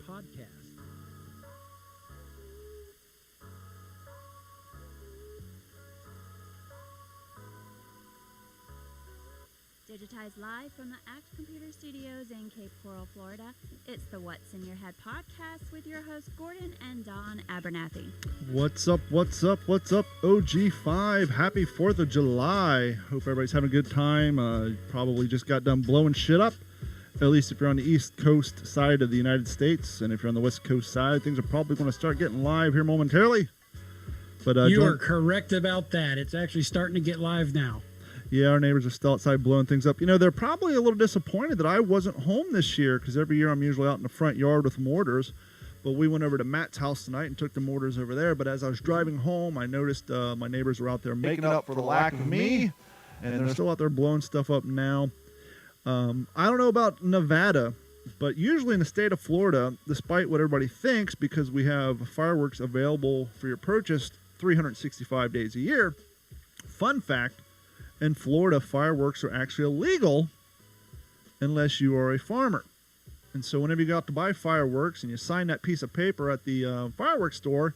podcast. Digitized live from the ACT Computer Studios in Cape Coral, Florida, it's the What's in Your Head podcast with your hosts Gordon and Don Abernathy. What's up, OG5? Happy 4th of July. Hope everybody's having a good time. Probably just got done blowing shit up, at least if you're on the East Coast side of the United States. And if you're on the West Coast side, things are probably going to start getting live here momentarily. But you are correct about that. It's actually starting to get live now. Yeah, our neighbors are still outside blowing things up. You know, they're probably a little disappointed that I wasn't home this year because every year I'm usually out in the front yard with mortars. But we went over to Matt's house tonight and took the mortars over there. But as I was driving home, I noticed my neighbors were out there making up for the lack of me. And they're still out there blowing stuff up now. I don't know about Nevada, but usually in the state of Florida, despite what everybody thinks, because we have fireworks available for your purchase 365 days a year, fun fact, in Florida, fireworks are actually illegal unless you are a farmer. And so whenever you go out to buy fireworks and you sign that piece of paper at the fireworks store,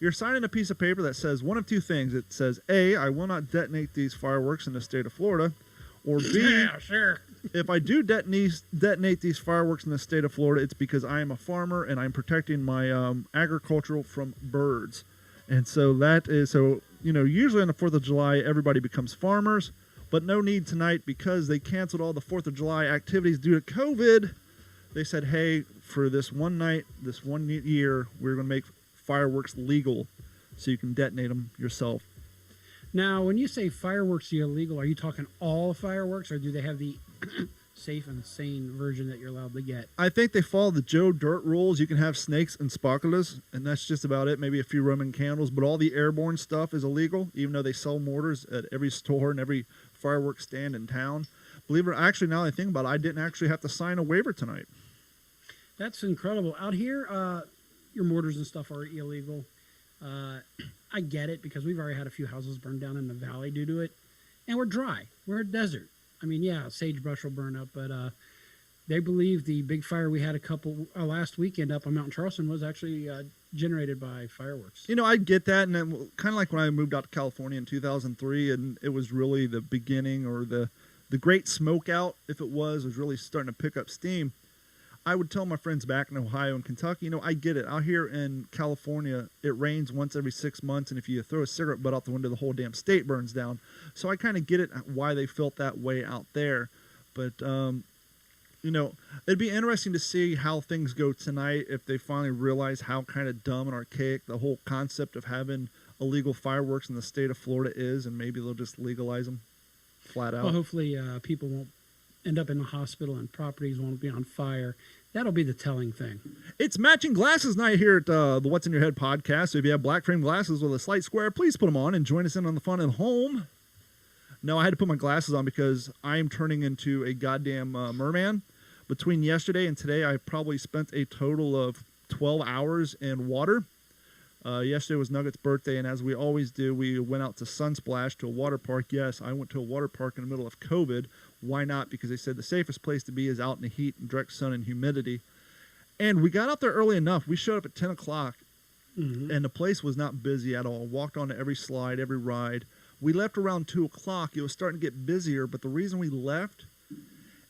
you're signing a piece of paper that says one of two things. It says, A, I will not detonate these fireworks in the state of Florida, or B, yeah, sure. If I do detonate these fireworks in the state of Florida, it's because I am a farmer and I'm protecting my agricultural from birds. And so that is, so, you know, usually on the 4th of July, everybody becomes farmers, but no need tonight because they canceled all the 4th of July activities due to COVID. They said, hey, for this one night, this 1 year, we're going to make fireworks legal so you can detonate them yourself. Now, when you say fireworks are illegal, are you talking all fireworks, or do they have the safe and sane version that you're allowed to get? I think they follow the Joe Dirt rules. You can have snakes and sparklers, and that's just about it. Maybe a few Roman candles, but all the airborne stuff is illegal, even though they sell mortars at every store and every fireworks stand in town. Believe it or not, actually, now that I think about it, I didn't actually have to sign a waiver tonight. That's incredible. Out here, your mortars and stuff are illegal. I get it because we've already had a few houses burned down in the valley due to it, and we're dry. We're a desert. I mean, yeah, sagebrush will burn up, but they believe the big fire we had last weekend up on Mount Charleston was actually generated by fireworks. You know, I get that, and then, kind of like when I moved out to California in 2003, and it was really the beginning, or the great smoke out, if it was really starting to pick up steam. I would tell my friends back in Ohio and Kentucky, you know, I get it. Out here in California, it rains once every 6 months, and if you throw a cigarette butt out the window, the whole damn state burns down. So I kind of get it why they felt that way out there. But, you know, it'd be interesting to see how things go tonight if they finally realize how kind of dumb and archaic the whole concept of having illegal fireworks in the state of Florida is, and maybe they'll just legalize them flat out. Well, hopefully people won't end up in the hospital and properties won't be on fire. That'll be the telling thing. It's matching glasses night here at the What's in Your Head podcast. So if you have black frame glasses with a slight square, please put them on and join us in on the fun at home. No, I had to put my glasses on because I am turning into a goddamn merman. Between yesterday and today, I probably spent a total of 12 hours in water. Yesterday was Nugget's birthday, and as we always do, we went out to Sunsplash to a water park. Yes, I went to a water park in the middle of COVID. Why not? Because they said the safest place to be is out in the heat and direct sun and humidity. And we got out there early enough. We showed up at 10 o'clock, and the place was not busy at all. Walked onto every slide, every ride. We left around 2 o'clock. It was starting to get busier, but the reason we left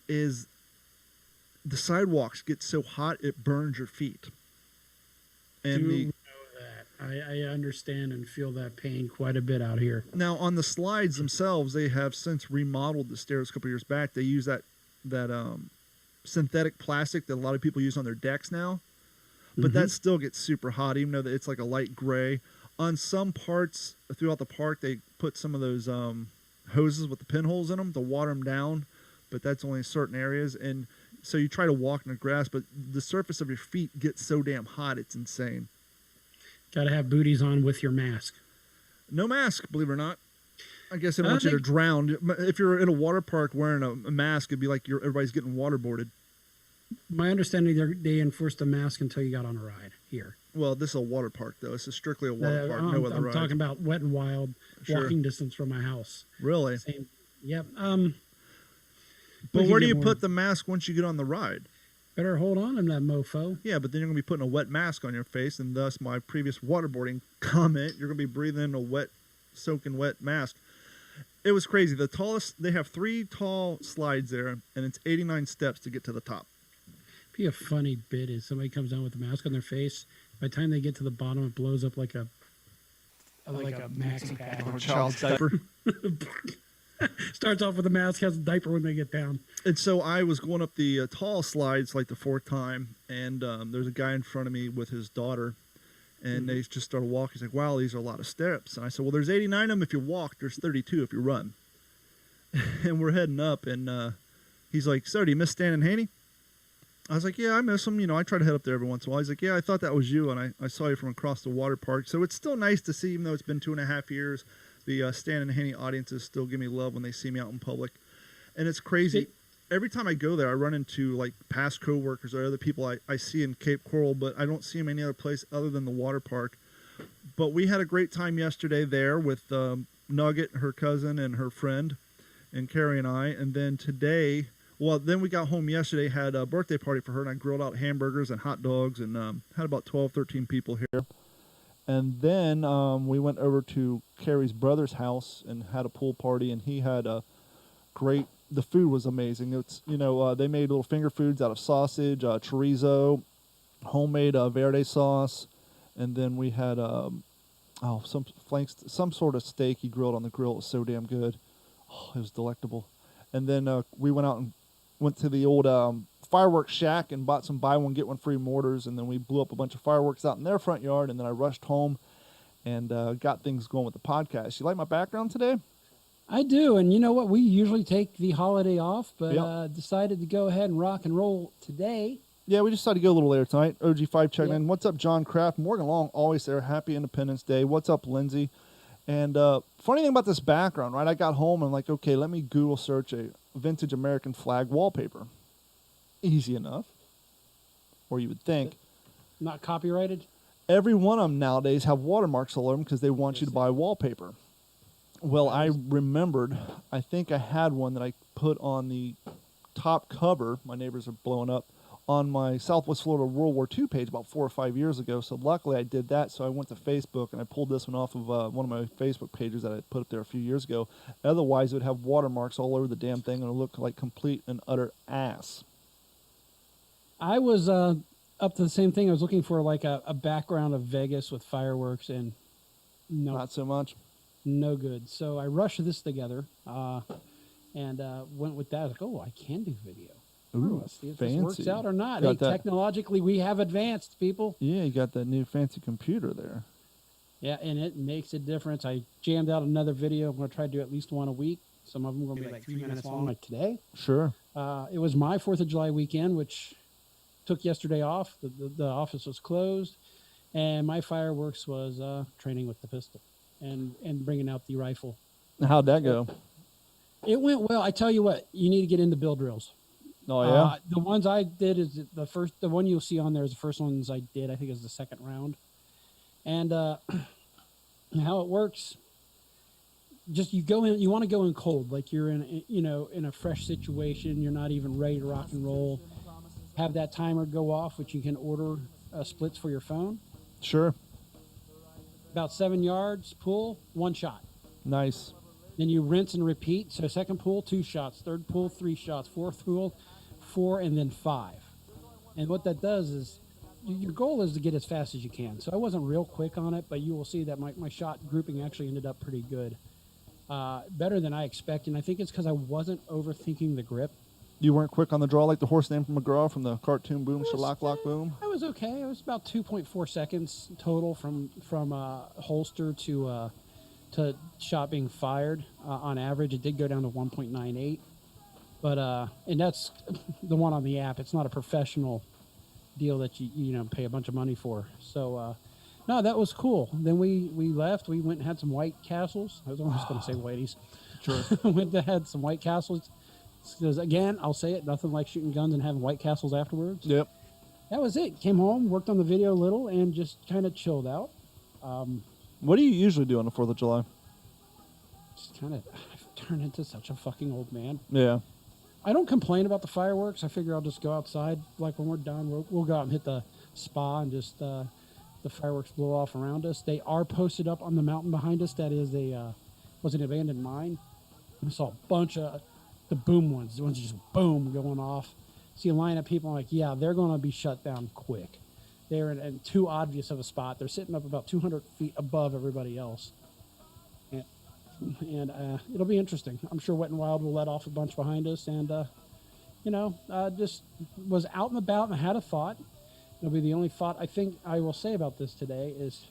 is the sidewalks get so hot it burns your feet. And I understand and feel that pain quite a bit out here. Now, on the slides themselves, they have since remodeled the stairs a couple years back. They use that synthetic plastic that a lot of people use on their decks now. But that still gets super hot, even though it's like a light gray. On some parts throughout the park, they put some of those hoses with the pinholes in them to water them down. But that's only in certain areas. And so you try to walk in the grass, but the surface of your feet gets so damn hot, it's insane. Got to have booties on with your mask. No mask, believe it or not. I guess they don't want you to drown. If you're in a water park wearing a mask, it'd be like everybody's getting waterboarded. My understanding, they enforced a mask until you got on a ride here. Well, this is a water park, though. This is strictly a water park, no other ride. I'm talking about Wet and Wild, walking distance from my house. Really? Same. Yep. But where do you put the mask once you get on the ride? Better hold on to that mofo. Yeah, but then you're going to be putting a wet mask on your face, and thus my previous waterboarding comment, you're going to be breathing in a wet, soaking wet mask. It was crazy. The tallest, they have 3 tall slides there, and it's 89 steps to get to the top. Be a funny bit is somebody comes down with a mask on their face. By the time they get to the bottom, it blows up like a maxi pad. Or a child's diaper. Starts off with a mask, has a diaper when they get down. And so I was going up the tall slides like the 4th time, and there's a guy in front of me with his daughter, and they just started walking. He's like, wow, these are a lot of steps. And I said, well, there's 89 of them if you walk. There's 32 if you run. And we're heading up, and he's like, so do you miss Stan and Haney? I was like, yeah, I miss them. You know, I try to head up there every once in a while. He's like, yeah, I thought that was you, and I saw you from across the water park. So it's still nice to see, even though it's been 2.5 years, the Stan and Haney audiences still give me love when they see me out in public. And it's crazy. Every time I go there, I run into like past coworkers or other people I see in Cape Coral, but I don't see them any other place other than the water park. But we had a great time yesterday there with Nugget, her cousin, and her friend, and Carrie and I. And then today, well, then we got home yesterday, had a birthday party for her, and I grilled out hamburgers and hot dogs, and had about 12, 13 people here. And then we went over to Carrie's brother's house and had a pool party, and he had a great. The food was amazing. It's they made little finger foods out of sausage, chorizo, homemade verde sauce, and then we had some flanks, some sort of steak he grilled on the grill. It was so damn good. Oh, it was delectable. And then we went out and went to the old fireworks shack and bought some buy one get one free mortars, and then we blew up a bunch of fireworks out in their front yard, and then I rushed home and got things going with the podcast. You like my background today? I do, and you know what? We usually take the holiday off, but Yep. decided to go ahead and rock and roll today. Yeah, we just decided to go a little later tonight. OG5 checking Yep. in. What's up, John Kraft? Morgan Long, always there. Happy Independence Day. What's up, Lindsay? And funny thing about this background, right? I got home and I'm like, okay, let me Google search a vintage American flag wallpaper. Easy enough. Or you would think. Not copyrighted. Every one of them nowadays have watermarks all over them because they want you to buy wallpaper. Well, I remembered, I think I had one that I put on the top cover. My neighbors are blowing up. On my Southwest Florida World War II page about 4 or 5 years ago. So luckily I did that. So I went to Facebook and I pulled this one off of one of my Facebook pages that I put up there a few years ago. Otherwise, it would have watermarks all over the damn thing and it would look like complete and utter ass. I was up to the same thing. I was looking for like a background of Vegas with fireworks, and Not so much. no good. So I rushed this together and went with that. I was like, oh, I can do video. Ooh, Let's see if fancy. this works out or not. Got Hey, that- technologically, we have advanced, people. Yeah, you got that new fancy computer there. Yeah, and it makes a difference. I jammed out another video. I'm going to try to do at least one a week. Some of them are going to be like 3 minutes long, like today. Sure. It was my 4th of July weekend, which took yesterday off. The office was closed. And my fireworks was training with the pistol and bringing out the rifle. How'd that go? It went well. I tell you what, you need to get into bill drills. Oh, yeah? The ones I did is the one you'll see on there is the first ones I did. I think it was the second round. And how it works, just you go in, you want to go in cold, like you're in a fresh situation. You're not even ready to rock and roll. Have that timer go off, which you can order splits for your phone. Sure. About 7 yards, pull, 1 shot. Nice. Then you rinse and repeat. So second pull, 2 shots. Third pull, 3 shots. Fourth pull, 4, and then 5. And what that does is your goal is to get as fast as you can. So I wasn't real quick on it, but you will see that my shot grouping actually ended up pretty good. Better than I expected. And I think it's because I wasn't overthinking the grip. You weren't quick on the draw like the horse named McGraw from the cartoon Boom, Shalock Lock Boom? I was okay. It was about 2.4 seconds total from holster to shot being fired. On average, it did go down to 1.98. But and that's the one on the app. It's not a professional deal that you pay a bunch of money for. So no, that was cool. Then we left. We went and had some White Castles. I was almost going to say Whitey's. Sure. Went and had some White Castles. Because again, I'll say it, nothing like shooting guns and having White Castles afterwards. Yep. That was it. Came home, worked on the video a little, and just kind of chilled out. What do you usually do on the 4th of July? Just kind of, I've turned into such a fucking old man. Yeah. I don't complain about the fireworks. I figure I'll just go outside. Like when we're done, we'll go out and hit the spa and just the fireworks blow off around us. They are posted up on the mountain behind us. That is was an abandoned mine. I saw a bunch of the boom ones. The ones that just boom going off. See a line of people. I'm like, yeah, they're going to be shut down quick. They're in too obvious of a spot. They're sitting up about 200 feet above everybody else. And it'll be interesting. I'm sure Wet and Wild will let off a bunch behind us. And, just was out and about and had a thought. It'll be the only thought I think I will say about this today is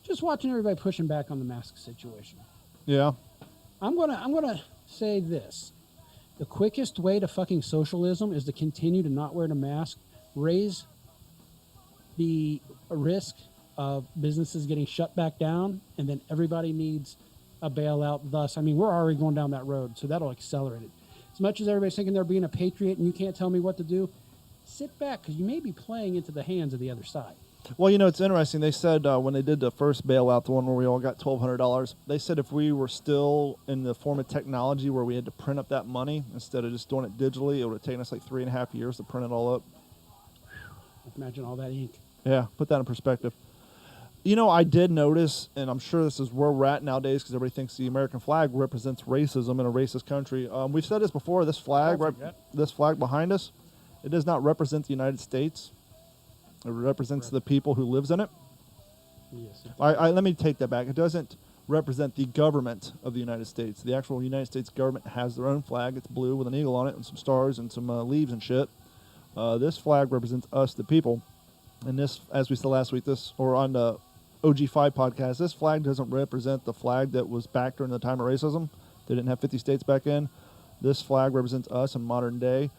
just watching everybody pushing back on the mask situation. Yeah. I'm gonna say this. The quickest way to fucking socialism is to continue to not wear the mask, raise the risk of businesses getting shut back down, and then everybody needs a bailout. Thus, I mean, we're already going down that road, so that'll accelerate it. As much as everybody's thinking they're being a patriot and you can't tell me what to do, sit back because you may be playing into the hands of the other side. Well, it's interesting. They said when they did the first bailout, the one where we all got $1,200, they said if we were still in the form of technology where we had to print up that money instead of just doing it digitally, it would have taken us like 3.5 years to print it all up. Imagine all that ink. Yeah, put that in perspective. I did notice, and I'm sure this is where we're at nowadays because everybody thinks the American flag represents racism in a racist country. We've said this before. This flag, this flag behind us, it does not represent the United States. It represents the people who lives in it. Yes. Let me take that back. It doesn't represent the government of the United States. The actual United States government has their own flag. It's blue with an eagle on it and some stars and some leaves and shit. This flag represents us, the people. And this, as we said last week, on the OG5 podcast, this flag doesn't represent the flag that was back during the time of racism. They didn't have 50 states back in. This flag represents us in modern day.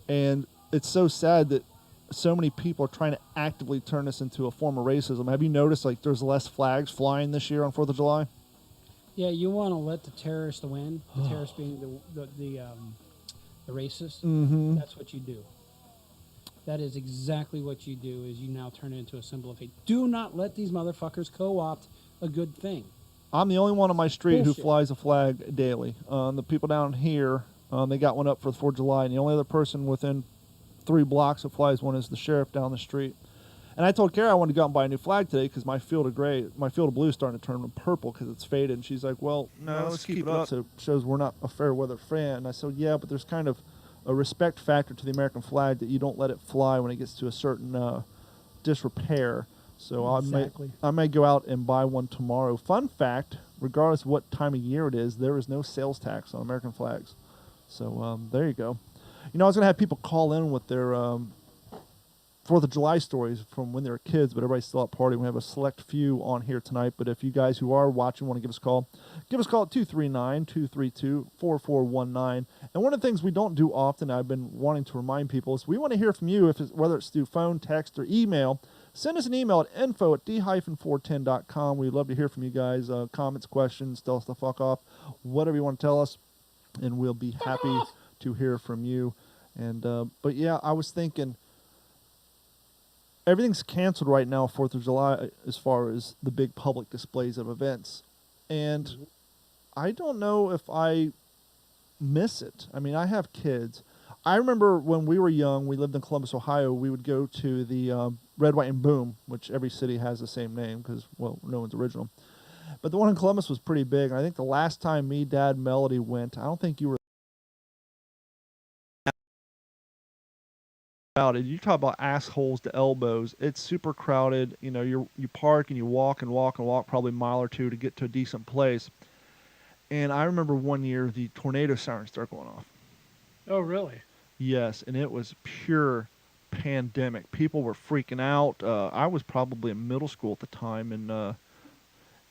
And it's so sad that so many people are trying to actively turn this into a form of racism. Have you noticed, like, there's less flags flying this year on 4th of July? Yeah, you want to let the terrorists win. The terrorists being the racists. Mm-hmm. That's what you do. That is exactly what you do. Is you now turn it into a symbol of hate. Do not let these motherfuckers co-opt a good thing. I'm the only one on my street Bullshit. who flies a flag daily. The people down here, they got one up for the 4th of July, and the only other person within 3 blocks that flies one is the sheriff down the street. And I told Kara I wanted to go out and buy a new flag today because my field of blue is starting to turn purple because it's faded. And she's like, well, no, let's keep it up so it shows we're not a fair weather fan. And I said, yeah, but there's kind of a respect factor to the American flag that you don't let it fly when it gets to a certain disrepair. So Exactly. I may go out and buy one tomorrow. Fun fact, regardless of what time of year it is, there is no sales tax on American flags. So there you go. I was going to have people call in with their 4th of July stories from when they were kids, but everybody's still out partying. We have a select few on here tonight, but if you guys who are watching want to give us a call at 239-232-4419. And one of the things we don't do often, I've been wanting to remind people, is we want to hear from you, whether it's through phone, text, or email. Send us an email at info@d-410.com. We'd love to hear from you guys. Comments, questions, tell us to fuck off, whatever you want to tell us, and we'll be happy to hear from you. And but yeah, I was thinking everything's canceled right now 4th of July as far as the big public displays of events, and I don't know if I miss it. I mean, I have kids. I remember when we were young, we lived in Columbus, Ohio, we would go to the Red, White, and Boom, which every city has the same name because, well, no one's original. But the one in Columbus was pretty big, and I think the last time me, Dad, Melody went, I don't think you were crowded. You talk about assholes to elbows. It's super crowded. You park and you walk and walk and walk probably a mile or two to get to a decent place. And I remember one year the tornado sirens started going off. Oh, really? Yes, and it was pure pandemic. People were freaking out. I was probably in middle school at the time, and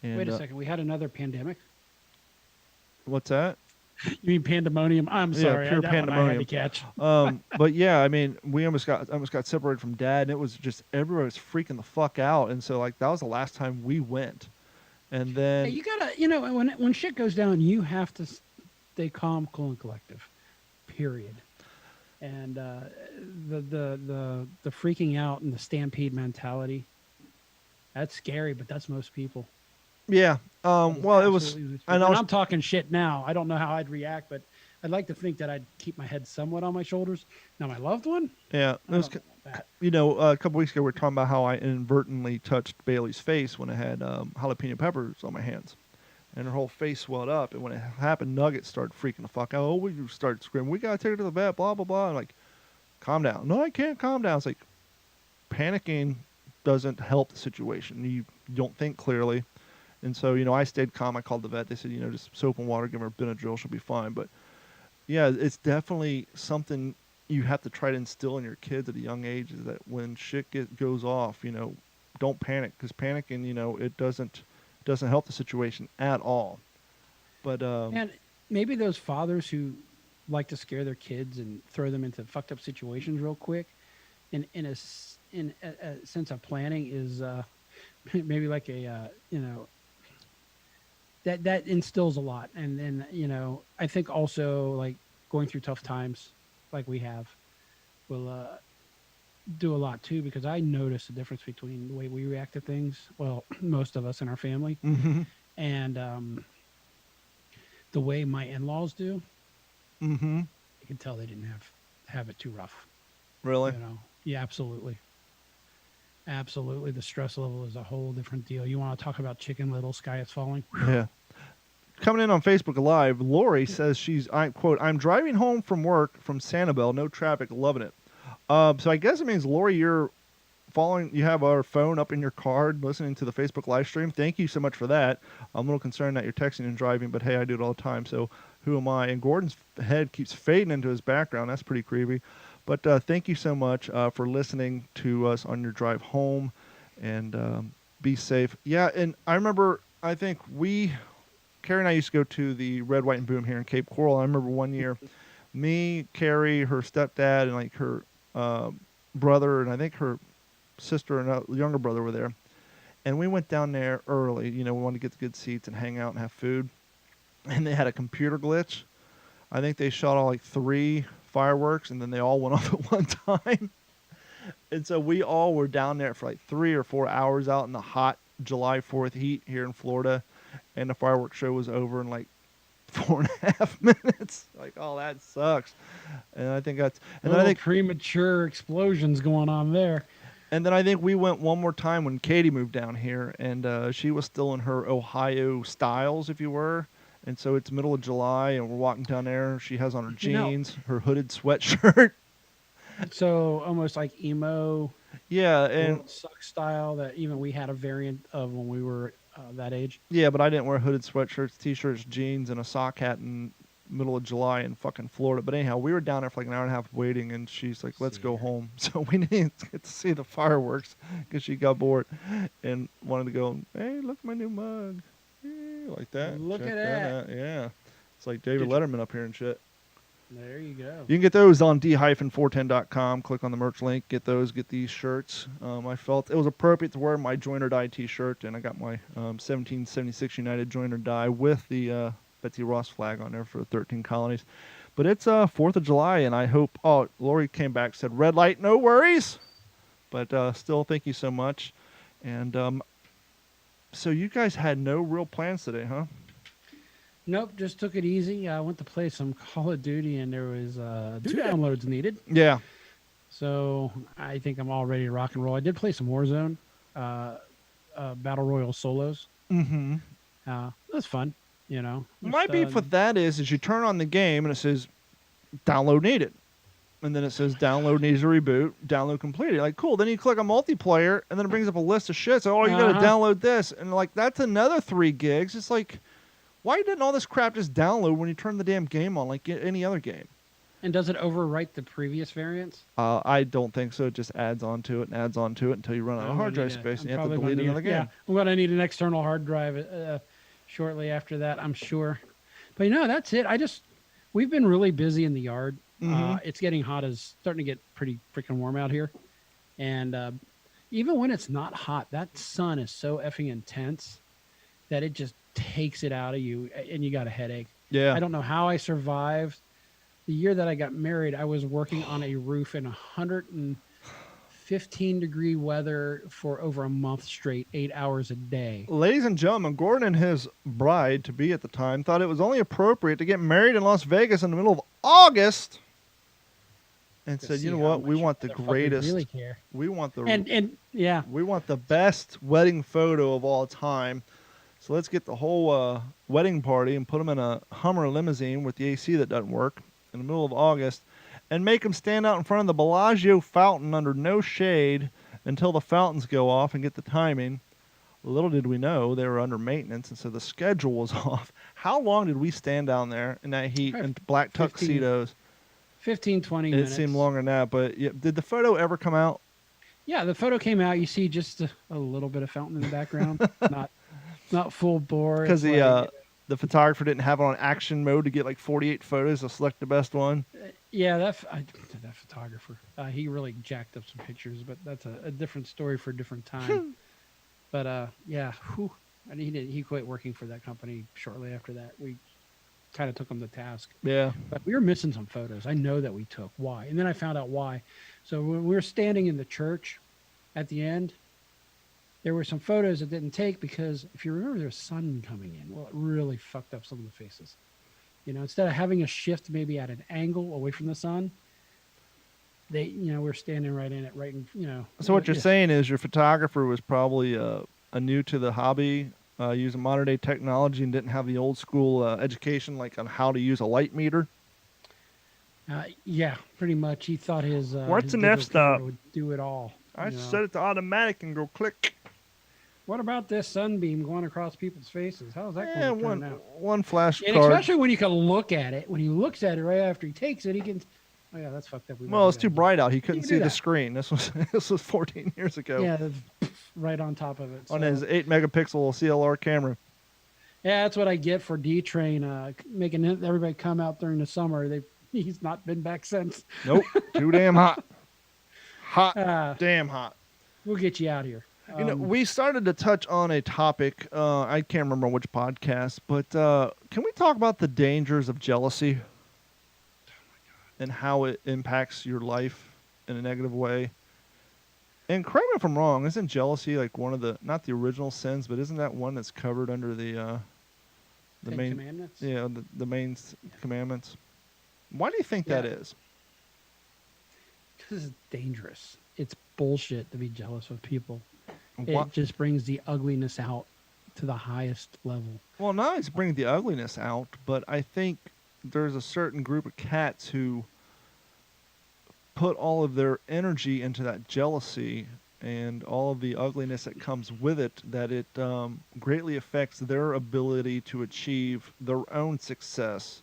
Wait a second. We had another pandemic. What's that? You mean pandemonium? I'm sorry. pure that one I had to pandemonium. catch. But yeah, I mean, we almost got separated from Dad, and it was just everybody was freaking the fuck out, and so like that was the last time we went. And then Hey, you gotta, when shit goes down, you have to stay calm, cool, and collective. Period. And the freaking out and the stampede mentality, that's scary, but that's most people. yeah, well, it was, Absolutely. and And I'm talking shit now. I don't know how I'd react, but I'd like to think that I'd keep my head somewhat on my shoulders. Now, my loved one, Yeah, it I was, don't know about that. you know, a couple weeks ago we were talking about how I inadvertently touched Bailey's face when I had jalapeno peppers on my hands, and her whole face swelled up. And when it happened, Nugget started freaking the fuck out. Oh, we started screaming, "We gotta take her to the vet!" Blah blah blah. I'm like, calm down. No, I can't calm down. It's like panicking doesn't help the situation. You don't think clearly. And so, you know, I stayed calm. I called the vet. They said, you know, just soap and water, give her Benadryl, she'll be fine. But yeah, it's definitely something you have to try to instill in your kids at a young age, is that when shit goes off, you know, don't panic, because panicking, you know, it doesn't help the situation at all. But And maybe those fathers who like to scare their kids and throw them into fucked up situations real quick, in a sense of planning, is maybe like a you know, that instills a lot. And then, you know, I think also like going through tough times like we have will do a lot too, because I notice the difference between the way we react to things, well, most of us in our family, mm-hmm, and the way my in-laws do. mm-hmm, You can tell they didn't have it too rough. really, You know, yeah, absolutely, absolutely. The stress level is a whole different deal. You want to talk about Chicken Little, Sky is Falling? yeah. Coming in on Facebook Live, Lori says I quote, "I'm driving home from work from Sanibel, no traffic, loving it." So I guess it means, Lori, you're following. You have our phone up in your car, listening to the Facebook live stream. Thank you so much for that. I'm a little concerned that you're texting and driving, but hey, I do it all the time. So who am I? And Gordon's head keeps fading into his background. That's pretty creepy. But thank you so much for listening to us on your drive home, and be safe. Yeah, and I remember, I think Carrie and I used to go to the Red, White, and Boom here in Cape Coral. I remember one year, me, Carrie, her stepdad, and like her brother, and I think her sister and a younger brother were there. And we went down there early. You know, we wanted to get the good seats and hang out and have food. And they had a computer glitch. I think they shot all like 3 fireworks, and then they all went off at one time. And so we all were down there for like 3 or 4 hours out in the hot July 4th heat here in Florida. And the fireworks show was over in like 4.5 minutes. Like, oh, that sucks. And I think that's, and then I think premature explosions going on there. And then I think we went one more time when Katie moved down here, and she was still in her Ohio styles, if you were. And so it's middle of July, and we're walking down there. She has on her jeans, her hooded sweatshirt. So almost like emo, Yeah, and suck style that even we had a variant of when we were that age. yeah, but I didn't wear hooded sweatshirts, t-shirts, jeans, and a sock hat in middle of July in fucking Florida. But anyhow, we were down there for like an hour and a half waiting, and she's like, "Let's go home." So we didn't get to see the fireworks because she got bored and wanted to go. Hey, look at my new mug, like that. Look Check at that. out. Yeah, it's like David Did you- Letterman up here and shit. There you go. You can get those on d-410.com. Click on the merch link. Get those. Get these shirts. I felt it was appropriate to wear my Join or Die T-shirt, and I got my 1776 United Join or Die with the Betsy Ross flag on there for the 13 colonies. But it's 4th of July, and I hope. Oh, Lori came back, said red light, no worries. But still, thank you so much. And so you guys had no real plans today, huh? Nope, just took it easy. I went to play some Call of Duty, and there was 2 downloads needed. Yeah. So I think I'm all ready to rock and roll. I did play some Warzone, Battle Royale solos. Mm-hmm. It was fun, you know. My Just, beef with that is you turn on the game and it says download needed. And then it says download needs a reboot, download completed. Like, cool. Then you click on multiplayer and then it brings up a list of shit. So, you got to download this. And like, that's another 3 gigs. It's like, why didn't all this crap just download when you turn the damn game on like any other game? And does it overwrite the previous variants? I don't think so. It just adds on to it and adds on to it until you run out of hard drive space and you have to delete another game. Yeah, I'm going to need an external hard drive shortly after that, I'm sure. But you know, that's it. We've been really busy in the yard. It's getting hot. It's starting to get pretty freaking warm out here. And even when it's not hot, that sun is so effing intense that it just takes it out of you and you got a headache. Yeah. I don't know how I survived. The year that I got married, I was working on a roof in 150 15-degree weather for over a month straight, 8 hours a day. Ladies and gentlemen, Gordon and his bride to be at the time thought it was only appropriate to get married in Las Vegas in the middle of August, and To said, see "You know how what? We much want the motherfuckers greatest. Really care. We want the And yeah, we want the best wedding photo of all time. So let's get the whole wedding party and put them in a Hummer limousine with the AC that doesn't work in the middle of August, and make them stand out in front of the Bellagio fountain under no shade until the fountains go off and get the timing." Little did we know they were under maintenance, and so the schedule was off. How long did we stand down there in that heat in black 15 tuxedos? 15, 20 It minutes. seemed longer than that, but yeah, did the photo ever come out? Yeah, the photo came out. You see just a little bit of fountain in the background, not full bore. Because It's the photographer didn't have it on action mode to get like 48 photos to select the best one. yeah, that photographer, he really jacked up some pictures, but that's a different story for a different time. But yeah, whew, and he quit working for that company shortly after that. We kind of took him to task. Yeah. But we were missing some photos. I know that we took. Why? And then I found out why. So when we were standing in the church at the end, there were some photos that didn't take because if you remember, there's sun coming in. Well, it really fucked up some of the faces. You know, instead of having a shift maybe at an angle away from the sun, we're standing right in it, right in, So what you're yeah. saying is your photographer was probably a new to the hobby, using modern day technology, and didn't have the old school education like on how to use a light meter. Yeah, pretty much. He thought his What's his an digital f-stop? camera would do it all. I you know. set it to automatic and go click. What about this sunbeam going across people's faces? How's that Yeah, going to turn out? one flash And card. especially when you can look at it. When he looks at it right after he takes it, he can. Oh yeah, that's fucked up. We Well, better it's do too that. bright out. He couldn't can see do the that. screen. This was 14 years ago. Yeah, that's right on top of it. On So, his 8 megapixel CLR camera. yeah, that's what I get for D Train making everybody come out during the summer. He's not been back since. Nope, too damn hot. Hot, Uh, damn hot. we'll get you out here. You know, we started to touch on a topic. I can't remember which podcast, but can we talk about the dangers of jealousy and how it impacts your life in a negative way? And correct me if I'm wrong. Isn't jealousy like one of the not the original sins, but isn't that one that's covered under the Ten main Commandments. the main commandments? Why do you think that Yeah. is? This is dangerous. It's bullshit to be jealous of people. Why- It just brings the ugliness out to the highest level. Well, not only to bring the ugliness out, but I think there's a certain group of cats who put all of their energy into that jealousy and all of the ugliness that comes with it, that it greatly affects their ability to achieve their own success.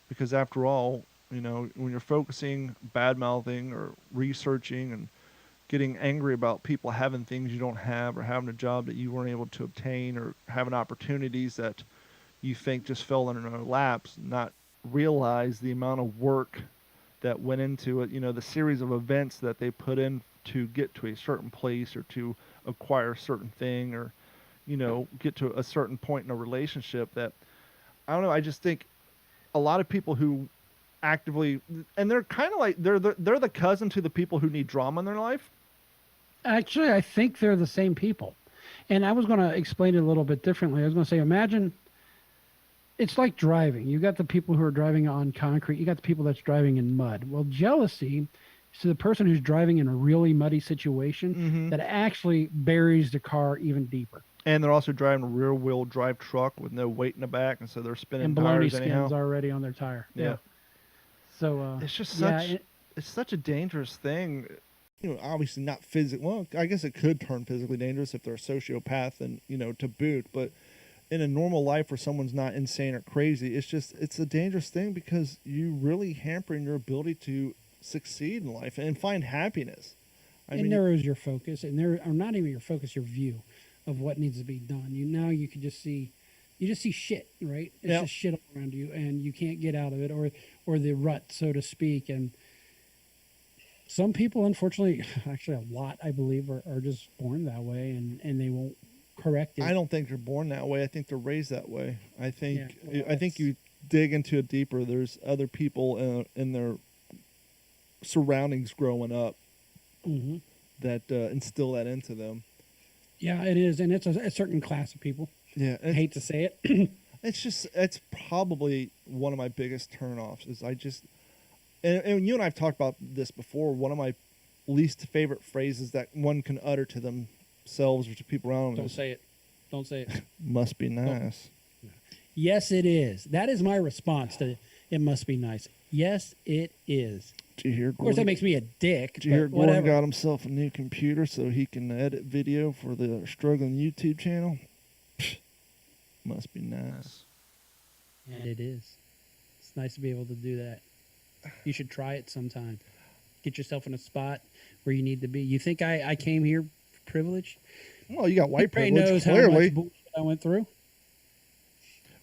Because after all, you know, when you're focusing, bad-mouthing, or researching and getting angry about people having things you don't have, or having a job that you weren't able to obtain, or having opportunities that you think just fell in their laps, not realize the amount of work that went into it, you know, the series of events that they put in to get to a certain place, or to acquire a certain thing, or, you know, get to a certain point in a relationship. That, I don't know, I just think a lot of people who actively, and they're kind of like, they're the cousin to the people who need drama in their life. Actually, I think they're the same people. And I was going to explain it a little bit differently. I was going to say, imagine it's like driving. You got the people who are driving on concrete. You got the people that's driving in mud. Well, jealousy is to the person who's driving in a really muddy situation Mm-hmm. that actually buries the car even deeper. And they're also driving a rear-wheel drive truck with no weight in the back, and so they're spinning And bologna tires anyhow. skins already on their tire. Yeah. So It's just yeah, such it's such a dangerous thing. You know, obviously not physical. Well, I guess it could turn physically dangerous if they're a sociopath, and you know, to boot. But in a normal life where someone's not insane or crazy, it's a dangerous thing, because you really hampering your ability to succeed in life and find happiness. I it mean, narrows your focus, and or not even your focus, your view of what needs to be done. You can just see, shit, right? It's Yep. just shit all around you, and you can't get out of it, or the rut, so to speak. And some people, unfortunately, actually a lot, I believe, are just born that way, and they won't correct it. I don't think they're born that way. I think they're raised that way. I think Yeah, well, I think that's- you dig into it deeper. There's other people in their surroundings growing up Mhm. that instill that into them. Yeah, it is, and it's a certain class of people. Yeah, I hate to say it. it's probably one of my biggest turnoffs. Is I just and you and I've talked about this before. One of my least favorite phrases that one can utter to themselves or to people around them Don't is, say it. Don't say it. "Must be nice." Yes, it is. That is my response to it. Must be nice. Yes, it is. Did you hear? Of course, that makes me a dick. Did you hear But Gordon whatever. got himself a new computer so he can edit video for the struggling YouTube channel? Must be nice. And it is. It's nice to be able to do that. You should try it sometime. Get yourself in a spot where you need to be. You think I came here privileged? Well, you got white Everybody privilege, knows how clearly. much bullshit I went through.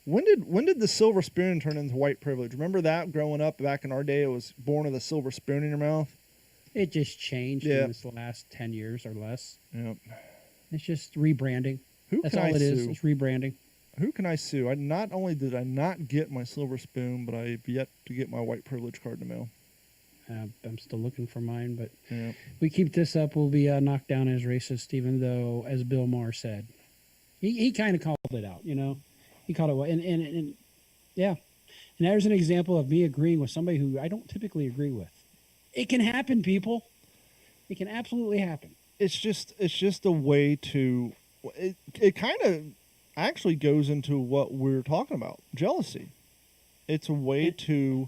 When did the silver spoon turn into white privilege? Remember that growing up back in our day? It was born with a silver spoon in your mouth. It just changed Yeah. in this last 10 years or less. Yep. It's just rebranding. Who That's can all I it is. sue? It's rebranding. Who can I sue? I not only did I not get my silver spoon, but I've yet to get my white privilege card in the mail. I'm still looking for mine, but Yeah. we keep this up, we'll be knocked down as racist, even though, as Bill Maher said, he kind of called it out, you know? He called it, and yeah. And there's an example of me agreeing with somebody who I don't typically agree with. It can happen, people. It can absolutely happen. It's just a way to it kind of actually goes into what we're talking about, jealousy. It's a way to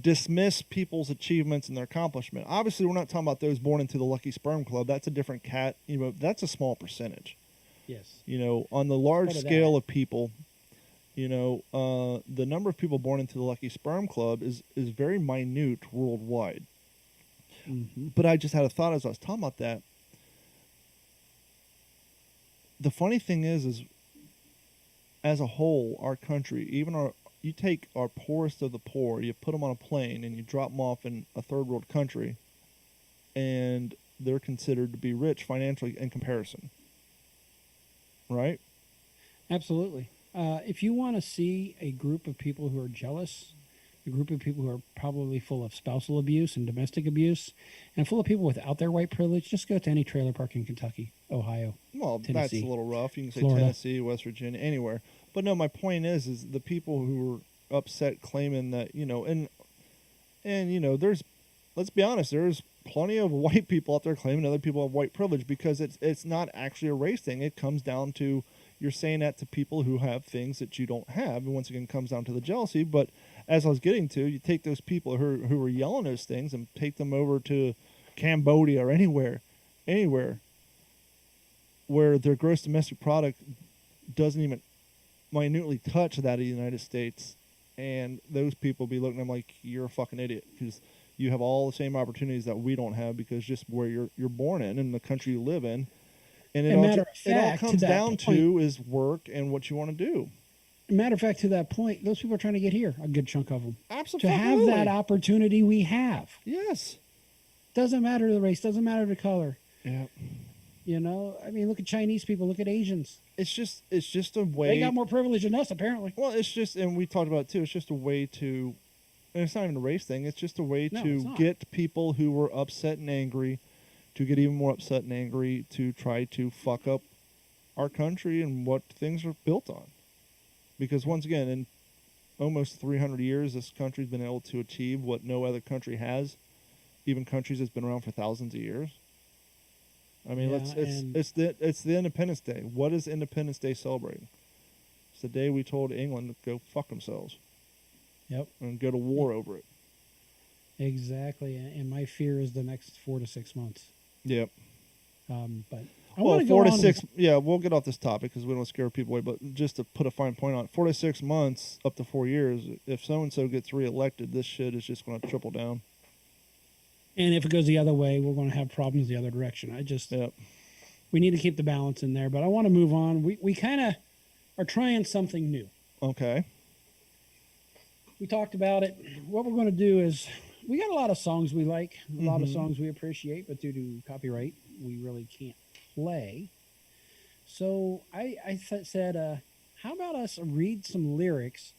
dismiss people's achievements and their accomplishment. Obviously, we're not talking about those born into the Lucky Sperm Club. That's a different cat. You know, that's a small percentage. Yes. You know, on the large Part of scale that. of people, you know, the number of people born into the Lucky Sperm Club is very minute worldwide. Mm-hmm. But I just had a thought as I was talking about that. The funny thing is as a whole, our country, you take our poorest of the poor, you put them on a plane and you drop them off in a third world country, and they're considered to be rich financially in comparison. Right? Absolutely. If you want to see a group of people who are jealous, a group of people who are probably full of spousal abuse and domestic abuse, and full of people without their white privilege, just go to any trailer park in Kentucky, Ohio. Well, that's Tennessee, a little rough. You can say Florida. Tennessee, West Virginia, anywhere. But no, my point is the people who were upset claiming that, you know, and you know, let's be honest, there's plenty of white people out there claiming other people have white privilege, because it's not actually a race thing. It comes down to you're saying that to people who have things that you don't have, and once again, it comes down to the jealousy. But as I was getting to, you take those people who are yelling those things and take them over to Cambodia or anywhere where their gross domestic product doesn't even minutely touch that of the United States, and those people be looking at them like, you're a fucking idiot, because you have all the same opportunities that we don't have, because just where you're born in and the country you live in. And And matter of it all fact, to comes that down point- to is work and what you want to do. Matter of fact, to that point, those people are trying to get here, a good chunk of them. Absolutely. To have that opportunity we have. Yes. Doesn't matter the race, doesn't matter the color. Yeah. You know, I mean, look at Chinese people, look at Asians. It's just a way. They got more privilege than us, apparently. Well, it's just, and we talked about it too, it's just a way to, and it's not even a race thing, it's just a way No, to it's not. get people who were upset and angry to get even more upset and angry to try to fuck up our country and what things are built on. Because once again, in almost 300 years, this country's been able to achieve what no other country has, even countries that's been around for thousands of years. I mean, Yeah, and- it's the Independence Day. What is Independence Day celebrating? It's the day we told England to go fuck themselves Yep, and go to war over it. exactly. And my fear is the next 4 to 6 months. Yep. But I Well, want to go 4 to on 6. with- Yeah, we'll get off this topic because we don't want to scare people away. But just to put a fine point on it, 4 to 6 months, up to 4 years. If so and so gets reelected, this shit is just going to triple down. And if it goes the other way, we're going to have problems the other direction. Yep. We need to keep the balance in there. But I want to move on. We kind of are trying something new. Okay. We talked about it. What we're going to do is we got a lot of songs we like, a lot of Mhm. songs we appreciate, but due to copyright, we really can't play. So I said, how about us read some lyrics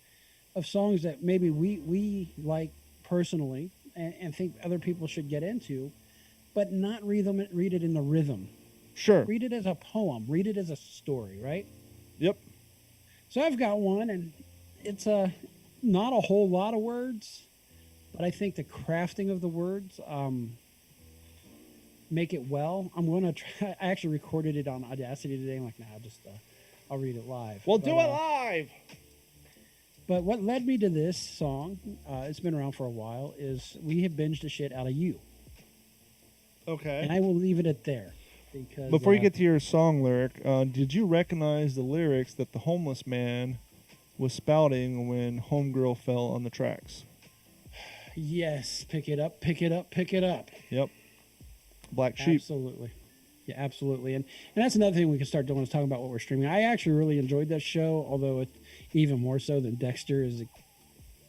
of songs that maybe we like personally and think other people should get into, but not read it in the rhythm. Sure. Read it as a poem. Read it as a story, right? Yep. So I've got one, and it's not a whole lot of words, but I think the crafting of the words make it well. I'm going to try. I actually recorded it on Audacity today. I'm like, nah, I'll read it live. Well, But, do it live. But what led me to this song, it's been around for a while, is we have binged the shit out of You. Okay. And I will leave it at there. Because, Before you get to your song lyric, did you recognize the lyrics that the homeless man was spouting when Homegirl fell on the tracks? yes, pick it up, pick it up, pick it up. Yep. Black Sheep. Absolutely. Yeah, absolutely. And that's another thing we can start doing is talking about what we're streaming. I actually really enjoyed that show, although it even more so than Dexter is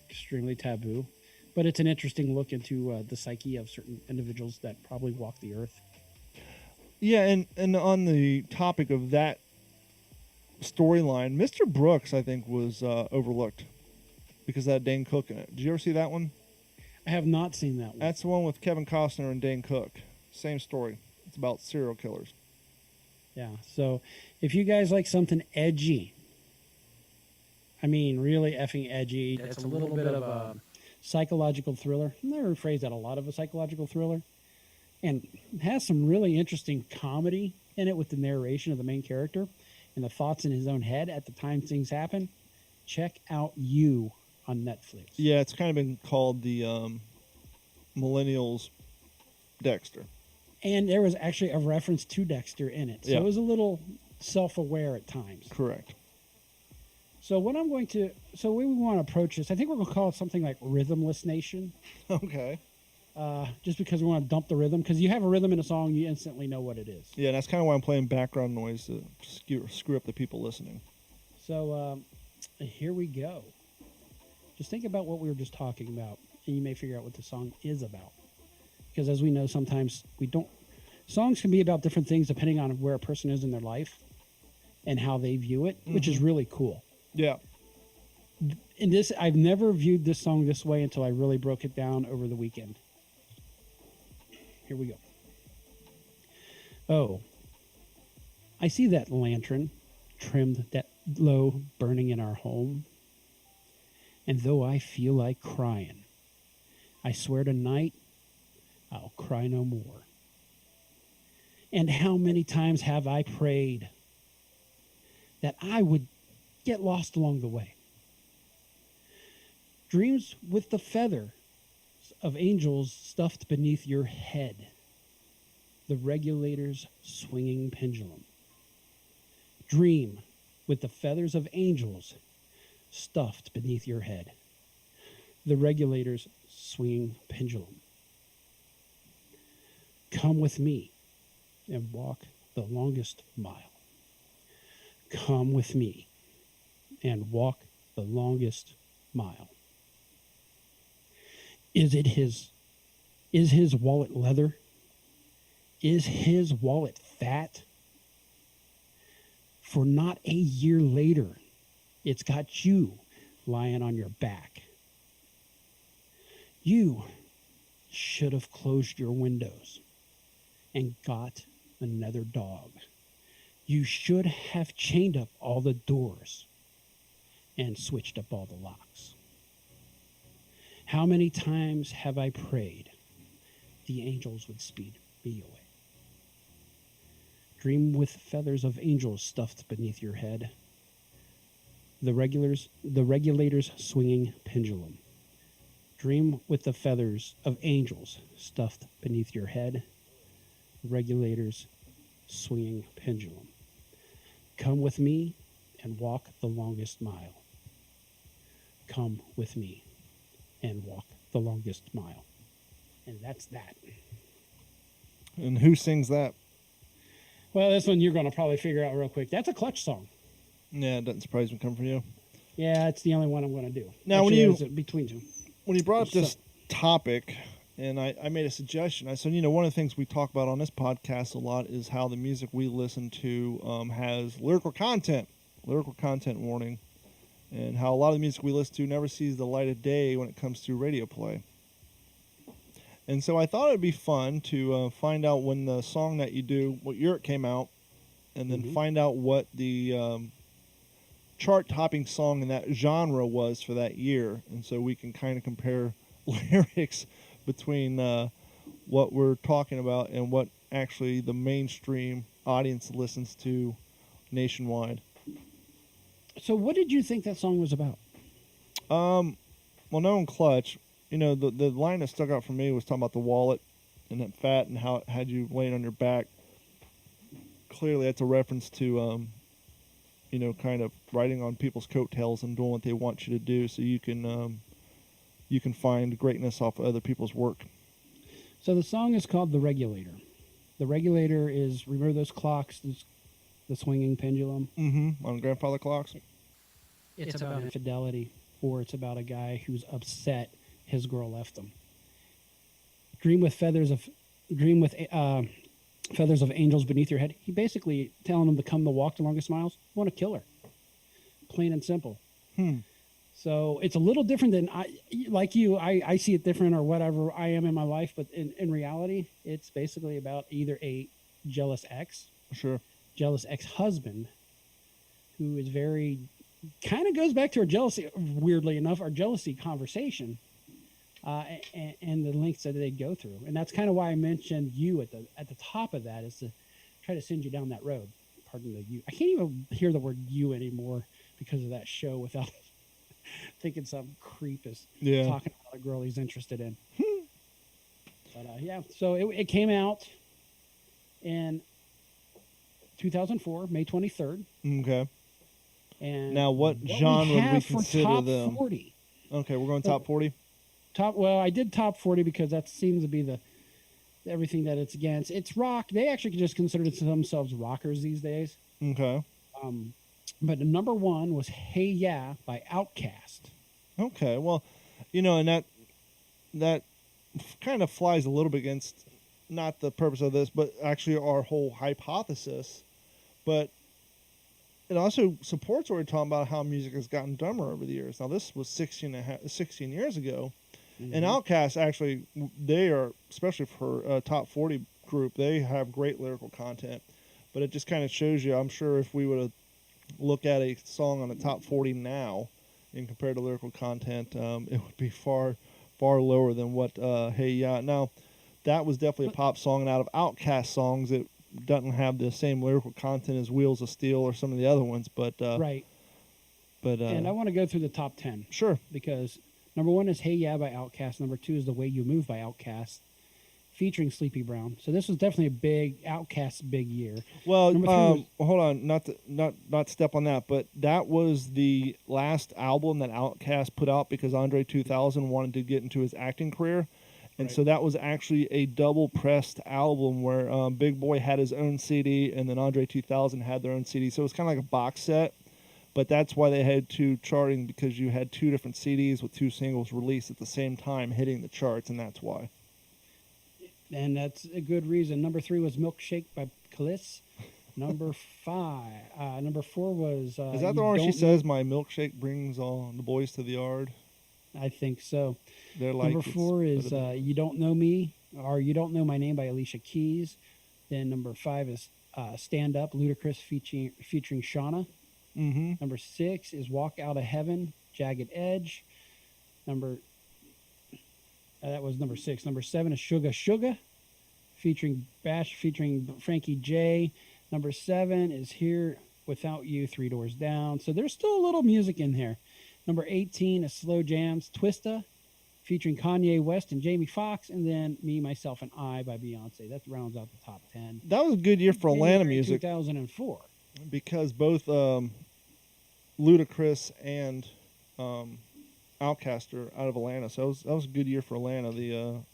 extremely taboo. But it's an interesting look into the psyche of certain individuals that probably walk the earth. Yeah, and on the topic of that storyline, Mr. Brooks, I think, was overlooked because of that Dane Cook in it. Did you ever see that one? I have not seen that one. That's the one with Kevin Costner and Dane Cook. Same story. It's about serial killers. Yeah. So if you guys like something edgy, I mean really effing edgy, it's a little bit of a psychological thriller. I'm going to rephrase that, a lot of a psychological thriller. And it has some really interesting comedy in it with the narration of the main character and the thoughts in his own head at the time things happen. Check out You on Netflix. Yeah, it's kind of been called the Millennials Dexter. And there was actually a reference to Dexter in it. So Yeah. it was a little self-aware at times. Correct. So what I'm going to, so we want to approach this, I think we're going to call it something like Rhythmless Nation. Okay. Just because we want to dump the rhythm. Because you have a rhythm in a song, you instantly know what it is. Yeah, and that's kind of why I'm playing background noise to screw up the people listening. So here we go. Just think about what we were just talking about, and you may figure out what the song is about. Because as we know, sometimes songs can be about different things depending on where a person is in their life and how they view it, which is really cool. Yeah. And I've never viewed this song this way until I really broke it down over the weekend. Here we go. Oh, I see that lantern trimmed that low burning in our home. And though I feel like crying, I swear tonight I'll cry no more. And how many times have I prayed that I would get lost along the way? Dreams with the feather of angels stuffed beneath your head, the regulator's swinging pendulum. Dream with the feathers of angels stuffed beneath your head, the regulator's swinging pendulum. Come with me and walk the longest mile. Come with me and walk the longest mile. Is his wallet leather? Is his wallet fat? For not a year later, it's got you lying on your back. You should have closed your windows and got another dog. You should have chained up all the doors and switched up all the locks. How many times have I prayed the angels would speed me away? Dream with feathers of angels stuffed beneath your head, the regulator's swinging pendulum. Dream with the feathers of angels stuffed beneath your head, the regulator's swinging pendulum. Come with me and walk the longest mile. Come with me and walk the longest mile. And that's that. And who sings that? Well, this one you're going to probably figure out real quick. That's a Clutch song. Yeah, it doesn't surprise me coming from you. Yeah, it's the only one I'm going to do. Now, when Actually, you- it's between two. When you brought up So- this topic, and I made a suggestion, I said, one of the things we talk about on this podcast a lot is how the music we listen to has lyrical content warning, and how a lot of the music we listen to never sees the light of day when it comes to radio play. And so I thought it'd be fun to find out when the song that you do, what year it came out, and then find out what the chart-topping song in that genre was for that year. And so we can kind of compare lyrics between what we're talking about and what actually the mainstream audience listens to nationwide. So, what did you think that song was about? Well, knowing Clutch, you know, the line that stuck out for me was talking about the wallet and that fat and how it had you laying on your back. Clearly, that's a reference to, you know, kind of riding on people's coattails and doing what they want you to do, so you can find greatness off of other people's work. So, the song is called "The Regulator." The regulator is, remember those clocks, the swinging pendulum? Mm-hmm. On grandfather clocks. It's about infidelity, or it's about a guy who's upset his girl left him. Dream with feathers of angels beneath your head. He basically telling him to come to walk the longest miles. Want to kill her, plain and simple. So it's a little different than I see it different or whatever I am in my life, but in reality, it's basically about either a jealous Sure. jealous ex-husband who is very kind of goes back to our jealousy, weirdly enough, our jealousy conversation, and the lengths that they go through. And that's kind of why I mentioned you at the top of that, is to try to send you down that road. Pardon the you. I can't even hear the word you anymore because of that show without thinking some creep is talking about a girl he's interested in. But yeah, so it came out in 2004, May 23rd. Okay. And Now, what genre would we consider top them? 40. Okay, we're going top 40. Well, I did top 40 because that seems to be the everything that it's against. It's rock. They actually just consider themselves rockers these days. Okay. But the number one was "Hey Ya" by Outkast. Okay. Well, you know, and that kind of flies a little bit against not the purpose of this, but actually our whole hypothesis. But it also supports what we're talking about, how music has gotten dumber over the years. Now, this was 16 years ago. And Outkast, actually, they are, especially for a top 40 group, they have great lyrical content. But it just kind of shows you, I'm sure if we would have looked at a song on the top 40 now and compared to lyrical content, it would be far, far lower than what Hey Ya. Now, that was definitely a pop song, and out of Outkast songs, it doesn't have the same lyrical content as Wheels of Steel or some of the other ones. But Right. But And I want to go through the top 10. Sure. Because number one is "Hey Ya" by Outkast. Number two is "The Way You Move" by Outkast, featuring Sleepy Brown. So this was definitely a big Outkast big year. Well, Number three was- hold on, not step on that, but that was the last album that Outkast put out because Andre 2000 wanted to get into his acting career, and so that was actually a double pressed album where Big Boy had his own CD and then Andre 2000 had their own CD. So it was kind of like a box set, but that's why they had two charting, because you had two different CDs with two singles released at the same time hitting the charts, and that's why. And that's a good reason. Number three was "Milkshake" by Khalees. Number four was... Is that the one where she says, "My milkshake brings all the boys to the yard"? I think so. They're like, Number four is "You Don't Know Me" or "You Don't Know My Name" by Alicia Keys. Then number five is "Stand Up," Ludacris featuring Shauna. Mm-hmm. Number six is "Walk Out of Heaven," Jagged Edge. That was number six. Number seven is "Suga Suga," featuring Frankie J. Number seven is "Here Without You," Three Doors Down. So there's still a little music in here. Number 18 is "Slow Jams," Twista, featuring Kanye West and Jamie Foxx. And then "Me, Myself, and I" by Beyonce. That rounds out the top 10. That was a good year for Atlanta January music 2004. because both Ludacris and Outkast are out of Atlanta, so that was a good year for Atlanta.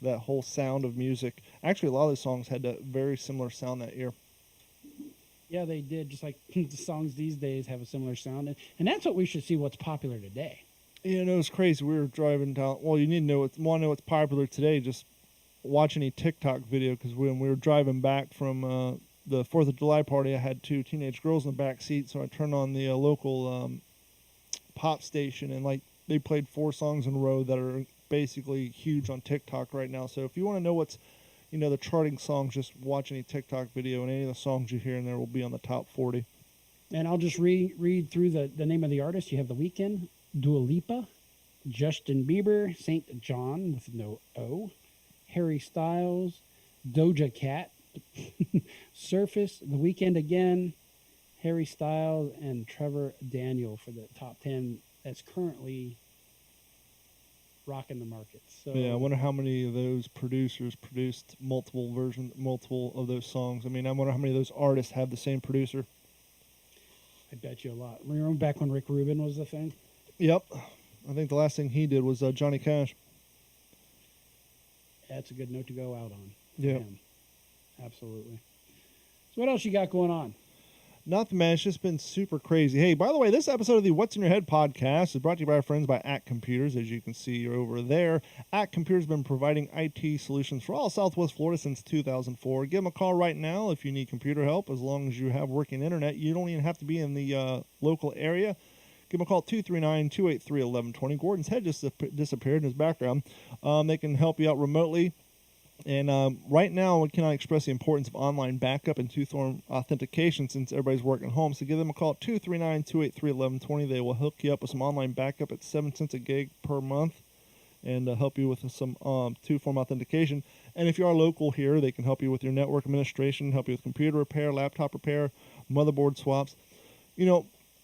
That whole sound of music. Actually, a lot of the songs had a very similar sound that year. Yeah, they did. Just like the songs these days have a similar sound. And that's what we should see what's popular today. You know, it's crazy. We were driving down. Well, you need to know want to know what's popular today. Just watch any TikTok video, because when we were driving back from the 4th of July party, I had two teenage girls in the back seat, so I turned on the local pop station, and like they played 4 songs in a row that are basically huge on TikTok right now. So if you want to know what's, the charting songs, just watch any TikTok video, and any of the songs you hear in there will be on the top 40. And I'll just read through the name of the artist. You have The Weeknd, Dua Lipa, Justin Bieber, St. John with no O, Harry Styles, Doja Cat, Surface, The Weeknd again, Harry Styles, and Trevor Daniel for the top 10 that's currently rocking the market. So Yeah, I wonder how many of those producers produced multiple of those songs. I mean, I wonder how many of those artists have the same producer. I bet you a lot. Remember back when Rick Rubin was the thing? Yep. I think the last thing he did was Johnny Cash. That's a good note to go out on. Yeah. Him. Absolutely. So what else you got going on? Nothing, man. It's just been super crazy. Hey, by the way, this episode of the What's in Your Head podcast is brought to you by our friends by Act Computers. As you can see over there, Act Computers has been providing IT solutions for all Southwest Florida since 2004. Give them a call right now if you need computer help. As long as you have working internet, you don't even have to be in the local area. Give them a call, 239-283-1120. Gordon's head just disappeared in his background. They can help you out remotely. And right now, we cannot express the importance of online backup and two-form authentication since everybody's working home. So give them a call at 239-283-1120. They will hook you up with some online backup at 7 cents a gig per month and help you with some two-form authentication. And if you are local here, they can help you with your network administration, help you with computer repair, laptop repair, motherboard swaps.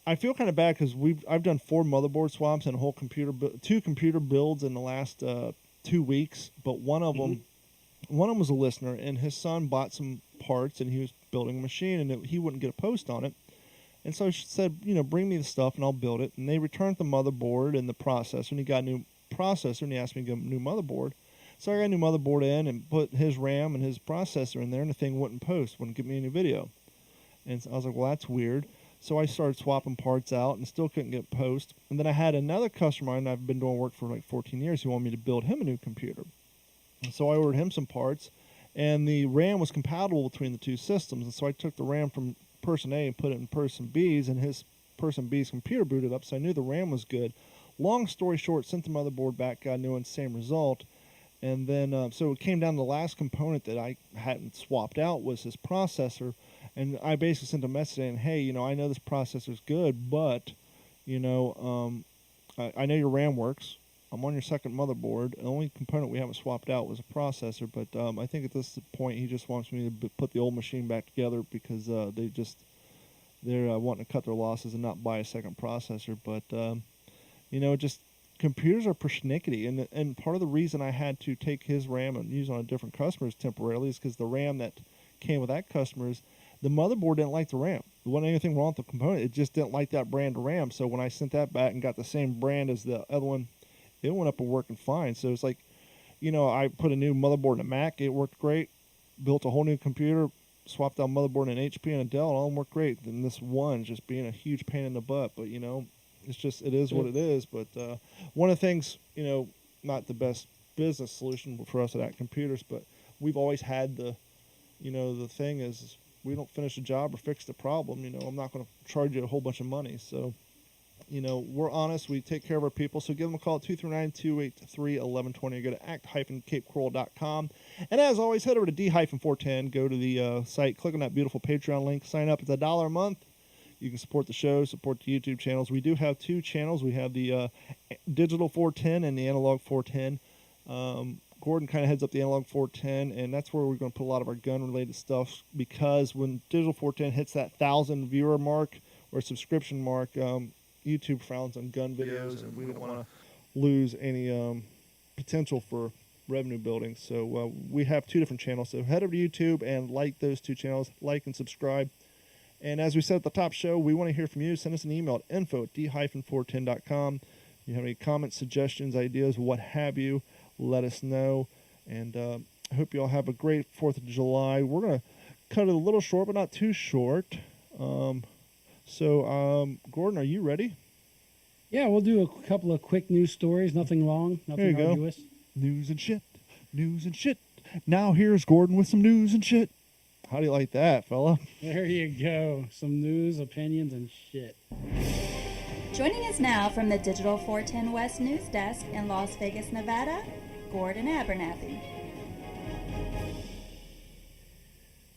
I feel kind of bad because I've done 4 motherboard swaps and two computer builds in the last 2 weeks, but one of them was a listener, and his son bought some parts, and he was building a machine, and he wouldn't get a post on it. And so I said, bring me the stuff, and I'll build it. And they returned the motherboard and the processor, and he got a new processor, and he asked me to get a new motherboard. So I got a new motherboard in and put his RAM and his processor in there, and the thing wouldn't post, wouldn't give me any video. And so I was like, well, that's weird. So I started swapping parts out and still couldn't get post. And then I had another customer, and I've been doing work for like 14 years, who wanted me to build him a new computer. So I ordered him some parts, and the RAM was compatible between the two systems. And so I took the RAM from person A and put it in person B's, and his person B's computer booted up, so I knew the RAM was good. Long story short, sent the motherboard back, got a new one, same result. And then, so it came down to the last component that I hadn't swapped out was his processor. And I basically sent a message saying, hey, I know this processor's good, but, I know your RAM works. I'm on your second motherboard. The only component we haven't swapped out was a processor, but I think at this point he just wants me to put the old machine back together because they're wanting to cut their losses and not buy a second processor. But just computers are persnickety, and part of the reason I had to take his RAM and use on a different customer's temporarily is because the RAM that came with that customer's, the motherboard didn't like the RAM. There wasn't anything wrong with the component; it just didn't like that brand of RAM. So when I sent that back and got the same brand as the other one, it went up and working fine. So it's like, I put a new motherboard in a Mac. It worked great. Built a whole new computer. Swapped out motherboard in an HP and a Dell. It all worked great. Then this one just being a huge pain in the butt. But, it's just, it is what it is. But one of the things, not the best business solution for us at Act Computers, but we've always had the thing is we don't finish a job or fix the problem. I'm not going to charge you a whole bunch of money. So, we're honest. We take care of our people. So give them a call at 239-283-1120 or go to act-capecoral.com. And as always, head over to D-410. Go to the site, click on that beautiful Patreon link, sign up. It's $1 a month. You can support the show, support the YouTube channels. We do have 2 channels. We have the Digital 410 and the Analog 410. Gordon kind of heads up the Analog 410, and that's where we're going to put a lot of our gun-related stuff because when Digital 410 hits that 1,000 viewer mark or subscription mark, YouTube frowns on gun videos, and we don't want to lose any potential for revenue building. So we have 2 different channels. So head over to YouTube and like those 2 channels, like and subscribe. And as we said at the top show, we want to hear from you. Send us an email at info@d-410.com. If you have any comments, suggestions, ideas, what have you, let us know. And I hope you all have a great 4th of July. We're going to cut it a little short, but not too short. So, Gordon, are you ready? Yeah, we'll do a couple of quick news stories. Nothing long, nothing There you arduous. go. News and shit. Now here's Gordon with some news and shit. How do you like that, fella? There you go. Some news, opinions, and shit. Joining us now from the Digital 410 West News Desk in Las Vegas, Nevada, Gordon Abernathy.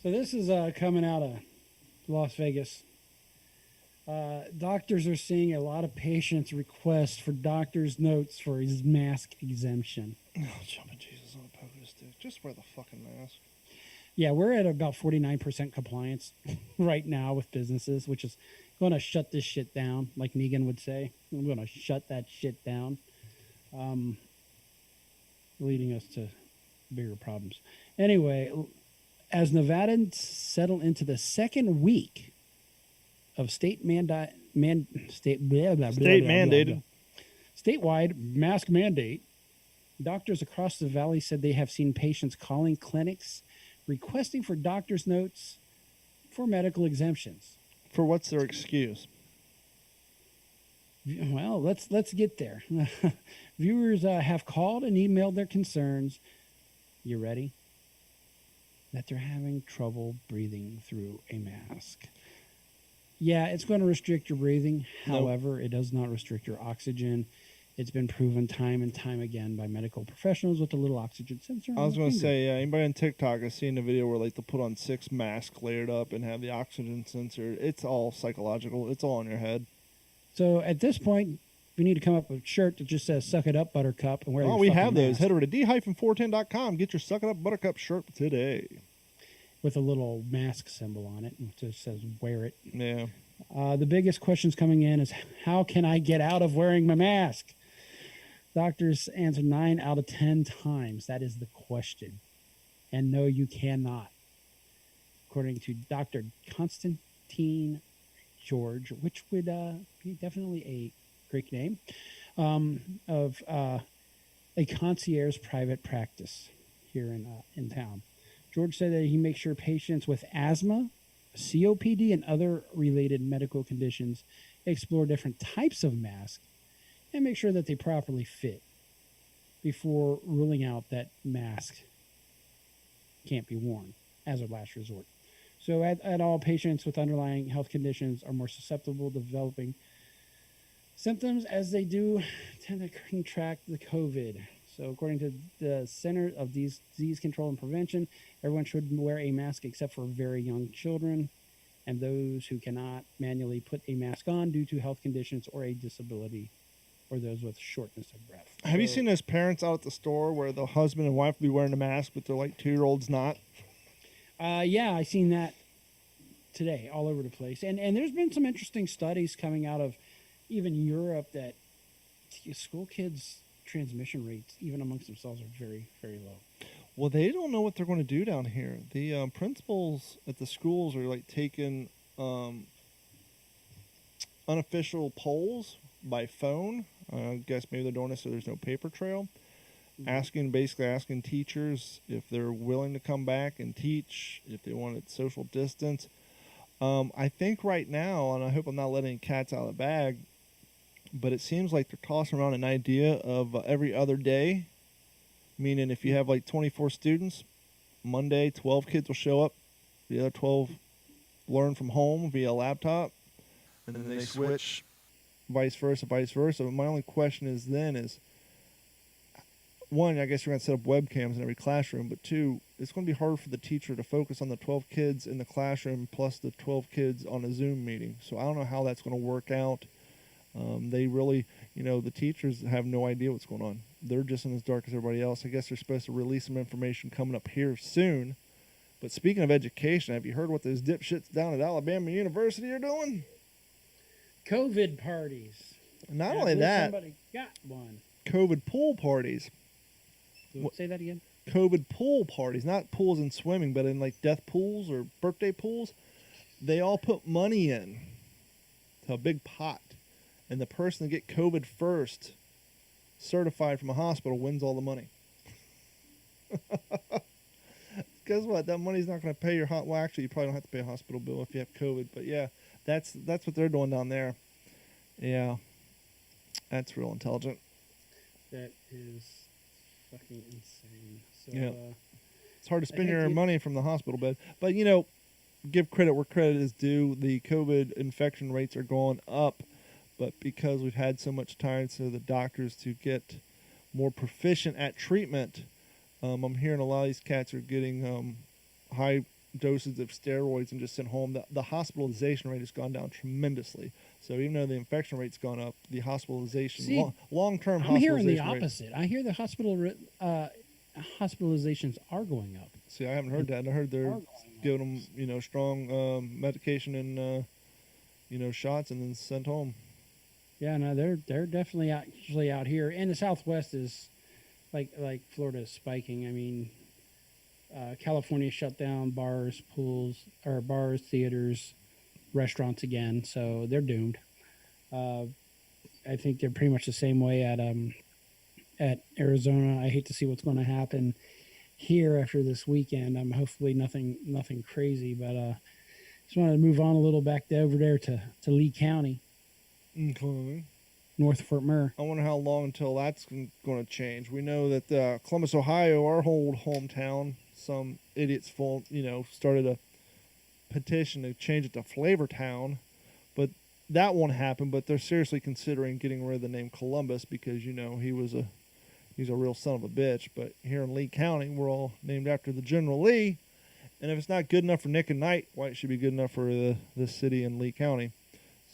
So this is coming out of Las Vegas. Doctors are seeing a lot of patients request for doctor's notes for his mask exemption. Oh, jumping Jesus on a poker stick. Just wear the fucking mask. Yeah, we're at about 49% compliance right now with businesses, which is going to shut this shit down, like Negan would say. I'm going to shut that shit down, leading us to bigger problems. Anyway, as Nevadans settle into the second week of state mandated statewide mask mandate, doctors across the valley said they have seen patients calling clinics requesting for doctor's notes for medical exemptions. For what's their excuse? Well, let's get there. Viewers have called and emailed their concerns. You ready? That they're having trouble breathing through a mask. Yeah, it's going to restrict your breathing. Nope. However, it does not restrict your oxygen. It's been proven time and time again by medical professionals with a little oxygen sensor. I was going to say, anybody on TikTok has seen a video where like they'll put on 6 masks layered up and have the oxygen sensor. It's all psychological. It's all in your head. So at this point, we need to come up with a shirt that just says "Suck It Up, Buttercup," and wear. Oh, we have those. Head over to d-410.com. Get your Suck It Up Buttercup shirt today. With a little mask symbol on it. It just says "Wear it." Yeah. The biggest questions coming in is, how can I get out of wearing my mask? Doctors answer 9 out of 10 times. That is the question. And no, you cannot. According to Dr. Constantine George, which would be definitely a Greek name, of a concierge private practice here in town. George said that he makes sure patients with asthma, COPD, and other related medical conditions explore different types of masks and make sure that they properly fit before ruling out that mask can't be worn as a last resort. So at all, patients with underlying health conditions are more susceptible to developing symptoms as they do tend to contract the COVID. So according to the Center of Disease Control and Prevention, everyone should wear a mask except for very young children and those who cannot manually put a mask on due to health conditions or a disability, or those with shortness of breath. Have you seen those parents out at the store where the husband and wife will be wearing a mask, but they're like 2-year-olds not? Yeah, I seen that today all over the place. And there's been some interesting studies coming out of even Europe that school kids' transmission rates, even amongst themselves, are very, very low. Well, they don't know what they're going to do down here. The principals at the schools are like taking unofficial polls by phone. I guess maybe they're doing this so there's no paper trail. Basically asking teachers if they're willing to come back and teach, if they wanted social distance. I think right now, and I hope I'm not letting cats out of the bag, but it seems like they're tossing around an idea of every other day, meaning if you have like 24 students, Monday 12 kids will show up, the other 12 learn from home via laptop, and then they switch vice versa. But my only question is one, I guess you're going to set up webcams in every classroom, but two, it's going to be hard for the teacher to focus on the 12 kids in the classroom plus the 12 kids on a Zoom meeting. So I don't know how that's going to work out. They really, the teachers have no idea what's going on. They're just in as dark as everybody else. I guess they're supposed to release some information coming up here soon. But speaking of education, have you heard what those dipshits down at Alabama University are doing? COVID parties. Not only that, Somebody got one. COVID pool parties. Say that again. COVID pool parties, not pools in swimming, but in like death pools or birthday pools. They all put money in to a big pot, and the person that get COVID first, certified from a hospital, wins all the money. Guess what? That money's not going to pay your well, actually, you probably don't have to pay a hospital bill if you have COVID. But yeah, that's what they're doing down there. Yeah, that's real intelligent. That is fucking insane. So, yeah. It's hard to spend your money from the hospital bed. But, give credit where credit is due. The COVID infection rates are going up. but because we've had so much time to the doctors to get more proficient at treatment, I'm hearing a lot of these cats are getting high doses of steroids and just sent home. The hospitalization rate has gone down tremendously. So even though the infection rate's gone up, the hospitalization, See, long-term I'm hearing the hospitalization rate. opposite. I hear the hospitalizations are going up. See, I haven't heard that. I heard they're Are going up. giving them, strong medication and, shots and then sent home. Yeah, no, they're definitely usually out here, and the Southwest is like Florida is spiking. I mean, California shut down bars, theaters, restaurants again, so they're doomed. I think they're pretty much the same way at Arizona. I hate to see what's going to happen here after this weekend. I'm hopefully nothing crazy, but just wanted to move on a little back over there to Lee County, Okay. north of Fort Murr. I wonder how long until that's going to change. We know that Columbus, Ohio, our old hometown, some idiots started a petition to change it to Flavortown, but that won't happen. But they're seriously considering getting rid of the name Columbus because he's a real son of a bitch. But here in Lee County, we're all named after the General Lee, and if it's not good enough for Nick and Knight, why it should be good enough for this city in Lee County.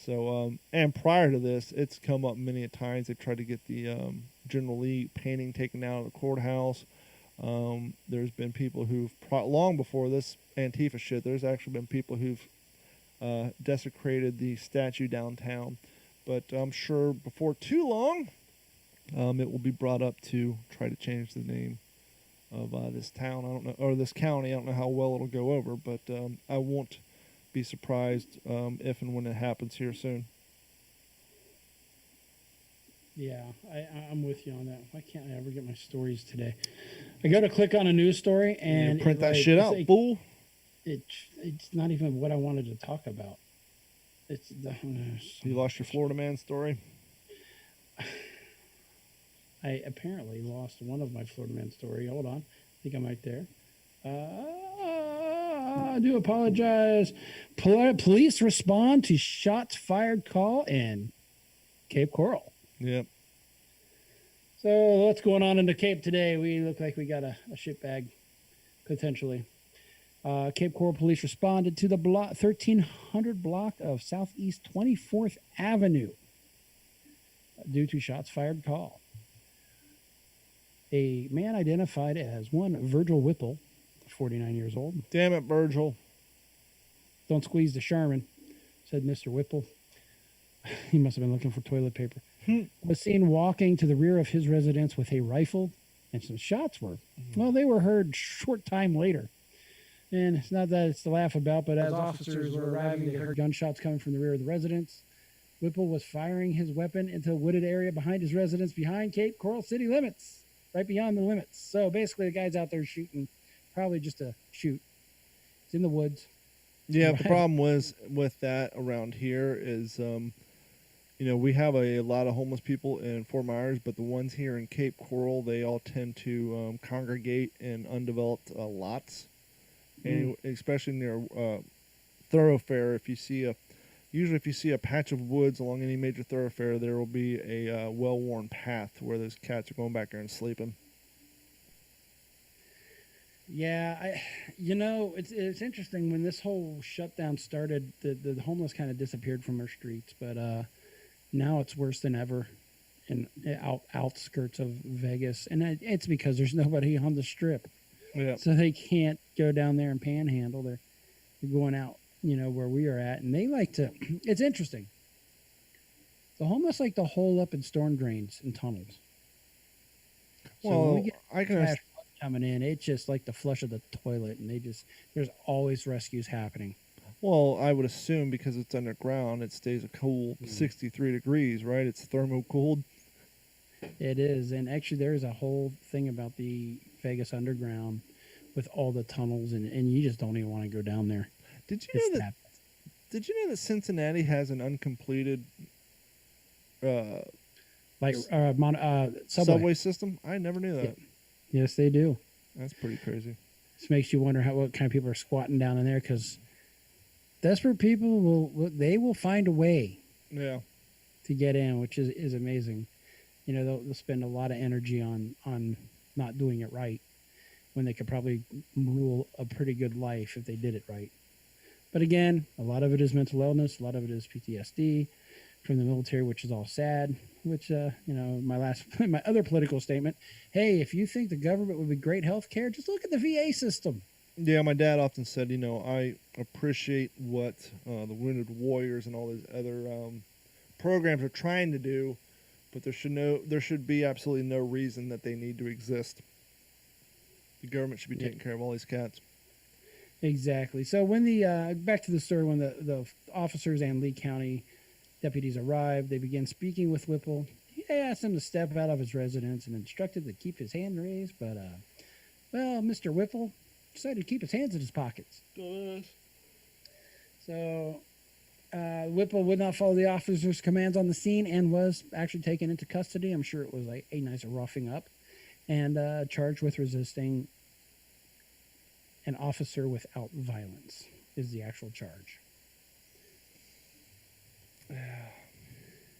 So, and prior to this, it's come up many a times. They've tried to get the General Lee painting taken out of the courthouse. There's been people who've, long before this Antifa shit, there's actually been people who've desecrated the statue downtown. But I'm sure before too long, it will be brought up to try to change the name of this town. I don't know, or this county. I don't know how well it'll go over, but I won't be surprised if and when it happens here soon. Yeah, I'm with you on that. Why can't I ever get my stories today? I go to click on a news story and Print that shit out, fool. It's not even what I wanted to talk about. It's You lost your Florida man story. I apparently lost one of my Florida man story. Hold on, I think I'm right there. I do apologize. Police respond to shots fired call in Cape Coral. Yep. So what's going on in the Cape today? We look like we got a shit bag, potentially. Cape Coral police responded to the 1300 block of Southeast 24th Avenue due to shots fired call. A man identified as one Virgil Whipple, 49 years old. Damn it, Virgil. Don't squeeze the Sherman, said Mr. Whipple. He must have been looking for toilet paper. Was seen walking to the rear of his residence with a rifle, and some shots were. Well, they were heard short time later. And it's not that it's to laugh about, but as officers were arriving, they heard gunshots coming from the rear of the residence. Whipple was firing his weapon into a wooded area behind his residence, behind Cape Coral city limits, right beyond the limits. So basically, the guy's out there shooting, probably just to shoot. It's in the woods. Yeah, the problem was with that around here is, we have a lot of homeless people in Fort Myers, but the ones here in Cape Coral, they all tend to congregate in undeveloped lots, and especially near thoroughfare. If you see a patch of woods along any major thoroughfare, there will be a well-worn path where those cats are going back there and sleeping. Yeah, it's interesting. When this whole shutdown started, the homeless kind of disappeared from our streets, but now it's worse than ever in outskirts of Vegas, and it's because there's nobody on the strip, so they can't go down there and panhandle. They're going out, where we are at, and they like to. It's interesting. The homeless like to hole up in storm drains and tunnels. So when we get I can. trash coming in, it's just like the flush of the toilet, and there's always rescues happening. Well, I would assume because it's underground, it stays a cool 63 degrees, right? It's thermo-cooled. It is, and actually there's a whole thing about the Vegas Underground with all the tunnels, and you just don't even want to go down there. Did you know that Cincinnati has an uncompleted subway system? I never knew that. Yeah. Yes, they do. That's pretty crazy. This makes you wonder what kind of people are squatting down in there, because desperate people will find a way Yeah. to get in, which is amazing. You know, they'll spend a lot of energy on not doing it right when they could probably rule a pretty good life if they did it right. But again, a lot of it is mental illness, a lot of it is PTSD from the military, which is all sad. Which you know, my other political statement. Hey, if you think the government would be great health care, just look at the VA system. Yeah, my dad often said, you know, I appreciate what the Wounded Warriors and all these other programs are trying to do, but there should be absolutely no reason that they need to exist. The government should be taking care of all these cats. Exactly. So when the back to the story, when the officers and Lee County deputies arrived, they began speaking with Whipple. He asked him to step out of his residence and instructed to keep his hand raised, but well, Mr. Whipple decided to keep his hands in his pockets. So Whipple would not follow the officer's commands on the scene and was actually taken into custody. I'm sure it was like a nice roughing up, and charged with resisting an officer without violence is the actual charge.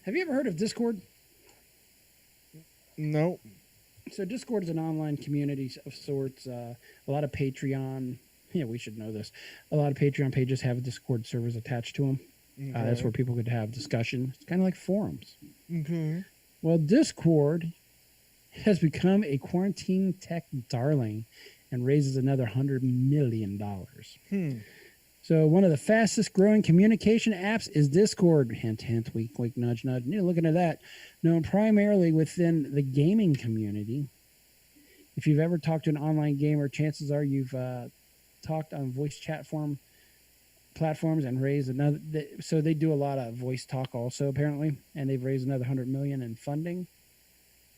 Have you ever heard of Discord? No. So Discord is an online community of sorts. A lot of Patreon, yeah, we should know this. A lot of Patreon pages have Discord servers attached to them. That's where people could have discussion. It's kind of like forums. Okay. Well, Discord has become a quarantine tech darling and raises another $100 million. So one of the fastest growing communication apps is Discord. Hint, hint, wink, wink, nudge, nudge. You know, looking at that. Known primarily within the gaming community. If you've ever talked to an online gamer, chances are you've talked on voice chat platforms and raised another. So they do a lot of voice talk also, apparently. And they've raised another $100 million in funding,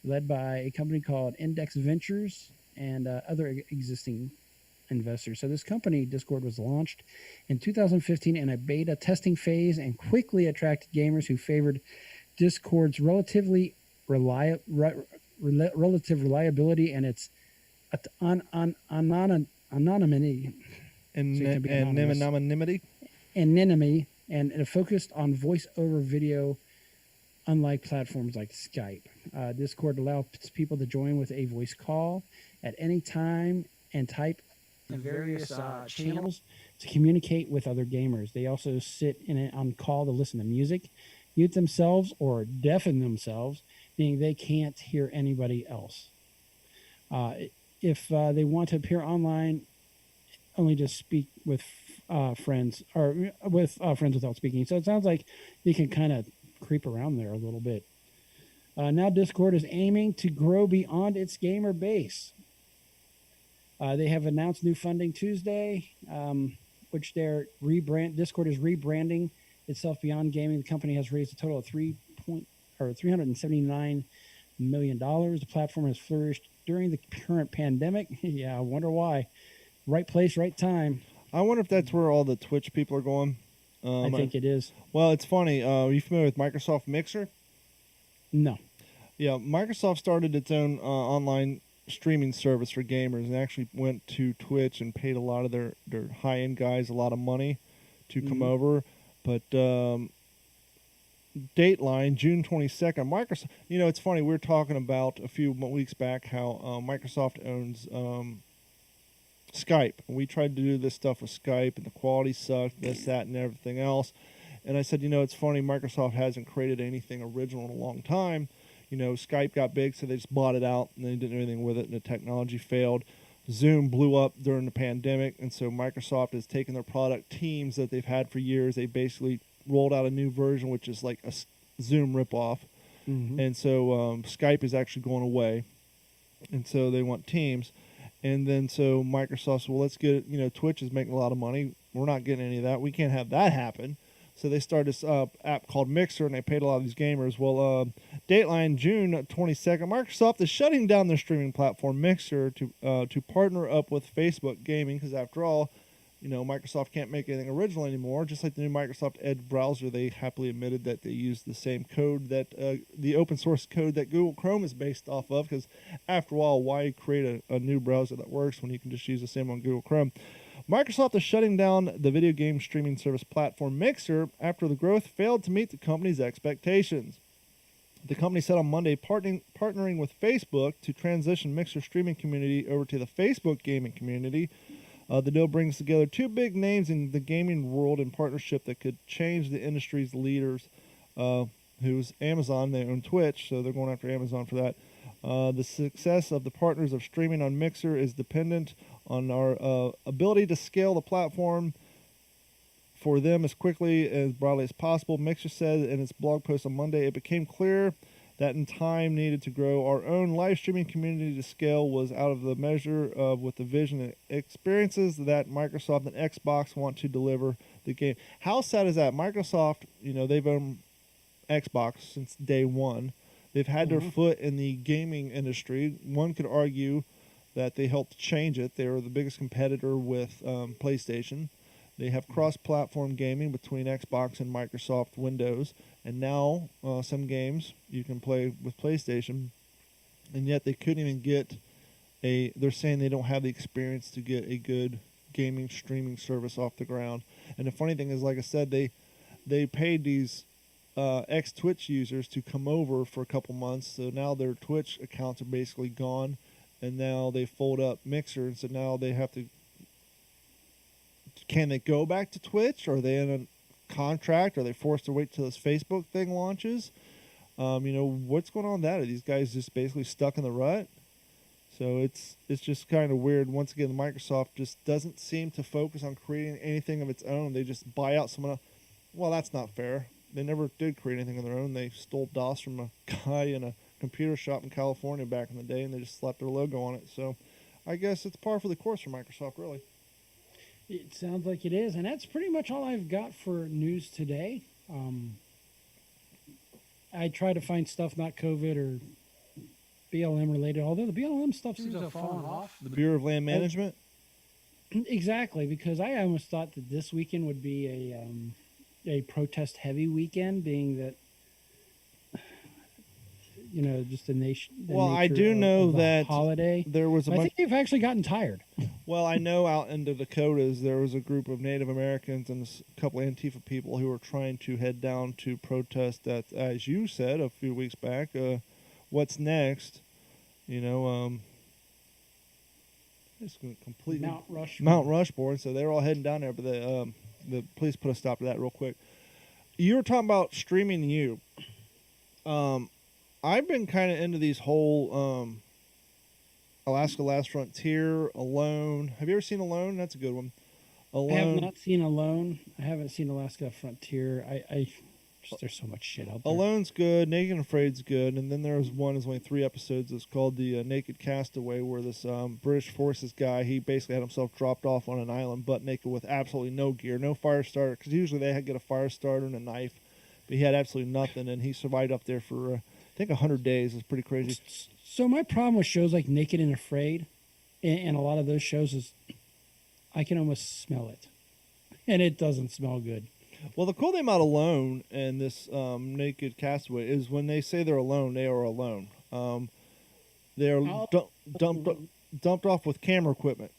led by a company called Index Ventures and other existing investors. So this company, Discord, was launched in 2015 in a beta testing phase and quickly attracted gamers who favored Discord's relative reliability and its anonymity. Anonymity. Anonymity, and it focused on voice over video, unlike platforms like Skype. Discord allows people to join with a voice call at any time and type in various channels to communicate with other gamers. They also sit on call to listen to music, mute themselves, or deafen themselves, meaning they can't hear anybody else. If they want to appear online, only just speak with friends or with friends without speaking. So it sounds like you can kind of creep around there a little bit. Now Discord is aiming to grow beyond its gamer base. They have announced new funding Tuesday, which Discord is rebranding itself beyond gaming. The company has raised a total of $379 million. The platform has flourished during the current pandemic. Yeah, I wonder why. Right place, right time. I wonder if that's where all the Twitch people are going. I think it is. Well, it's funny. Are you familiar with Microsoft Mixer? No. Yeah, Microsoft started its own online streaming service for gamers and actually went to Twitch and paid a lot of their high-end guys a lot of money to come over. But Dateline, June 22nd, Microsoft, you know, it's funny, we were talking about a few weeks back how Microsoft owns Skype. We tried to do this stuff with Skype, and the quality sucked, this, that, and everything else. And I said, you know, it's funny, Microsoft hasn't created anything original in a long time. You know, Skype got big, so they just bought it out, and they didn't do anything with it, and the technology failed. Zoom blew up during the pandemic, and so Microsoft has taken their product Teams that they've had for years. They basically rolled out a new version, which is like a Zoom ripoff. And so Skype is actually going away, and so they want Teams. And then so Microsoft said, well, let's get it. You know, Twitch is making a lot of money. We're not getting any of that. We can't have that happen. So they started this app called Mixer, and they paid a lot of these gamers. Well, Dateline, June 22nd, Microsoft is shutting down their streaming platform Mixer to partner up with Facebook Gaming, because after all, you know, Microsoft can't make anything original anymore. Just like the new Microsoft Edge browser, they happily admitted that they use the same code that the open source code that Google Chrome is based off of, because after all, why create a new browser that works when you can just use the same on Google Chrome? Microsoft is shutting down the video game streaming service platform Mixer after the growth failed to meet the company's expectations. The company said on Monday partnering with Facebook to transition Mixer streaming community over to the Facebook gaming community. The deal brings together two big names in the gaming world in partnership that could change the industry's leaders, who's Amazon. They own Twitch, so they're going after Amazon for that. The success of the partners of streaming on Mixer is dependent on our ability to scale the platform for them as quickly as broadly as possible. Mixer said in its blog post on Monday, it became clear that in time needed to grow our own live streaming community to scale was out of the measure with the vision and experiences that Microsoft and Xbox want to deliver the game. How sad is that? Microsoft, they've owned Xbox since day one. They've had their foot in the gaming industry. One could argue that they helped change it. They were the biggest competitor with PlayStation. They have cross-platform gaming between Xbox and Microsoft Windows. And now some games you can play with PlayStation. And yet they couldn't even get they're saying they don't have the experience to get a good gaming streaming service off the ground. And the funny thing is, like I said, they paid these ex-Twitch users to come over for a couple months. So now their Twitch accounts are basically gone. And now they fold up Mixer. And so now they have to... Can they go back to Twitch? Are they in a contract? Are they forced to wait till this Facebook thing launches? What's going on with that? Are these guys just basically stuck in the rut? So it's just kind of weird. Once again, Microsoft just doesn't seem to focus on creating anything of its own. They just buy out someone else. Well, that's not fair. They never did create anything of their own. They stole DOS from a guy in a computer shop in California back in the day, and they just slapped their logo on it. So I guess it's par for the course for Microsoft, really. It sounds like it is, and that's pretty much all I've got for news today. I try to find stuff not COVID or BLM related, although the BLM stuff seems to have fallen off. The Bureau of Land Management? Exactly, because I almost thought that this weekend would be a protest heavy weekend, being that just the nation. Well, I do know that holiday. There was I think they've actually gotten tired. Well, I know out in the Dakotas there was a group of Native Americans and a couple Antifa people who were trying to head down to protest that, as you said a few weeks back, what's next? It's completely Mount Rushmore. So they're all heading down there, but the police put a stop to that real quick. You were talking about streaming you. I've been kind of into these whole Alaska Last Frontier, Alone. Have you ever seen Alone? That's a good one. Alone. I have not seen Alone. I haven't seen Alaska Frontier. There's so much shit out there. Alone's good. Naked and Afraid's good. And then there's one. There's only 3 episodes. It's called the Naked Castaway, where this British Forces guy, he basically had himself dropped off on an island, butt naked, with absolutely no gear, no fire starter. Because usually they get a fire starter and a knife, but he had absolutely nothing, and he survived up there for I think 100 days. It's pretty crazy. So my problem with shows like Naked and Afraid, and a lot of those shows, is I can almost smell it, and it doesn't smell good. Well, the cool thing about Alone and this Naked Castaway is when they say they're alone, they are alone. They are dumped off with camera equipment,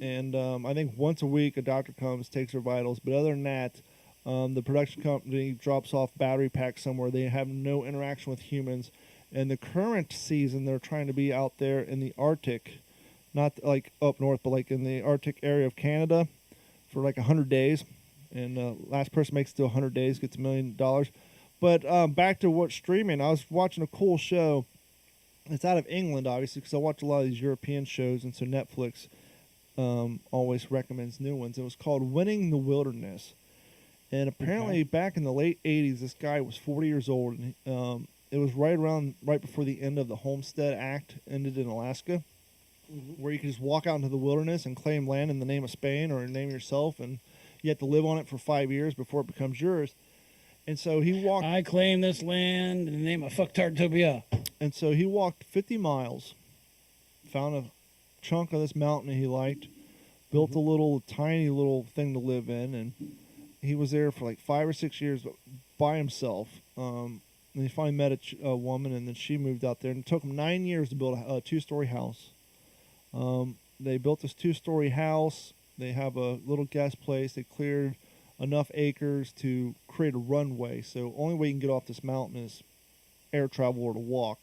and I think once a week a doctor comes, takes their vitals. But other than that, the production company drops off battery packs somewhere. They have no interaction with humans. And the current season, they're trying to be out there in the Arctic, not like up north, but like in the Arctic area of Canada for like 100 days. And last person makes it to 100 days gets $1 million. But back to what streaming, I was watching a cool show. It's out of England, obviously, because I watch a lot of these European shows, and so Netflix always recommends new ones. It was called Winning the Wilderness. And apparently back in the late 80s, this guy was 40 years old, and it was right before the end of the Homestead Act ended in Alaska, where you could just walk out into the wilderness and claim land in the name of Spain or in the name of yourself, and you have to live on it for 5 years before it becomes yours. And so he walked... I claim this land in the name of Fucktartopia. And so he walked 50 miles, found a chunk of this mountain he liked, built a tiny little thing to live in, and he was there for like 5 or 6 years by himself. And he finally met a woman, and then she moved out there. And it took him 9 years to build a 2-story house. They built this 2-story house, They have a little guest place. They cleared enough acres to create a runway. So only way you can get off this mountain is air travel or to walk.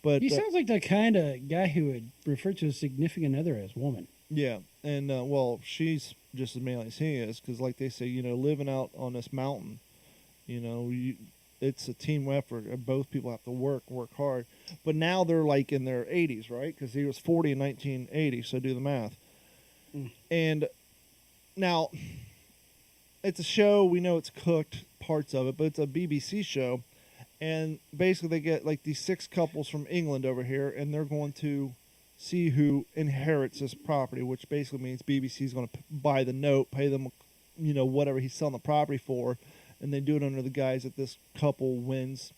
But He sounds like the kind of guy who would refer to his significant other as woman. yeah, and well, she's just as manly as he is, because like they say, living out on this mountain, it's a team effort. Both people have to work hard. But now they're like in their 80s, right? Because he was 40 in 1980, so do the math. And now, it's a show. We know it's cooked, parts of it, but it's a BBC show. And basically they get like these 6 couples from England over here, and they're going to see who inherits this property, which basically means BBC's going to buy the note, pay them, whatever he's selling the property for, and they do it under the guise that this couple wins.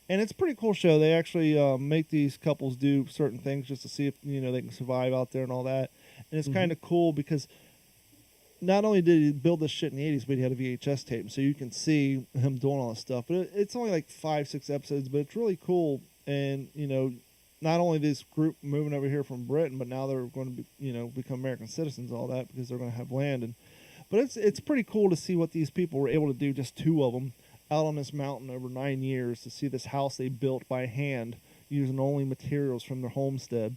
And it's a pretty cool show. They actually make these couples do certain things just to see if, they can survive out there and all that. And it's kind of cool because not only did he build this shit in the 80s, but he had a VHS tape, so you can see him doing all this stuff. But it's only like 5-6 episodes, but it's really cool. And, not only this group moving over here from Britain, but now they're going to be, become American citizens, all that, because they're going to have land. But it's pretty cool to see what these people were able to do, just 2 of them, out on this mountain over 9 years, to see this house they built by hand using only materials from their homestead.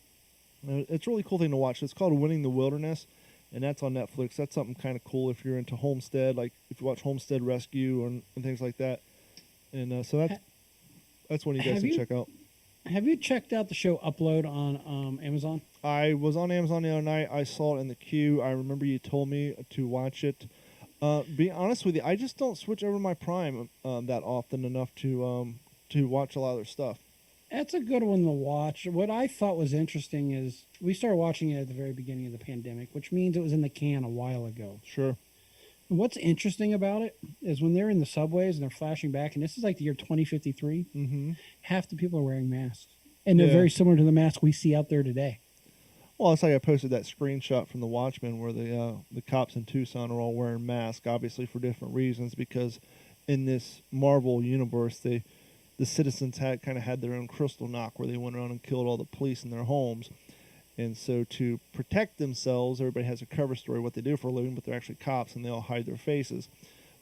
It's a really cool thing to watch. It's called Winning the Wilderness, and that's on Netflix. That's something kind of cool if you're into homestead, like if you watch Homestead Rescue and things like that. And so that's one you guys can check out. Have you checked out the show Upload on Amazon? I was on Amazon the other night. I saw it in the queue. I remember you told me to watch it. Be honest with you, I just don't switch over my Prime that often enough to watch a lot of their stuff. That's a good one to watch. What I thought was interesting is we started watching it at the very beginning of the pandemic, which means it was in the can a while ago. Sure. And what's interesting about it is when they're in the subways and they're flashing back, and this is like the year 2053, half the people are wearing masks. And they're very similar to the masks we see out there today. Well, it's like I posted that screenshot from The Watchmen where the cops in Tucson are all wearing masks, obviously for different reasons, because in this Marvel universe, the citizens had their own crystal knock where they went around and killed all the police in their homes. And so to protect themselves, everybody has a cover story what they do for a living, but they're actually cops and they all hide their faces.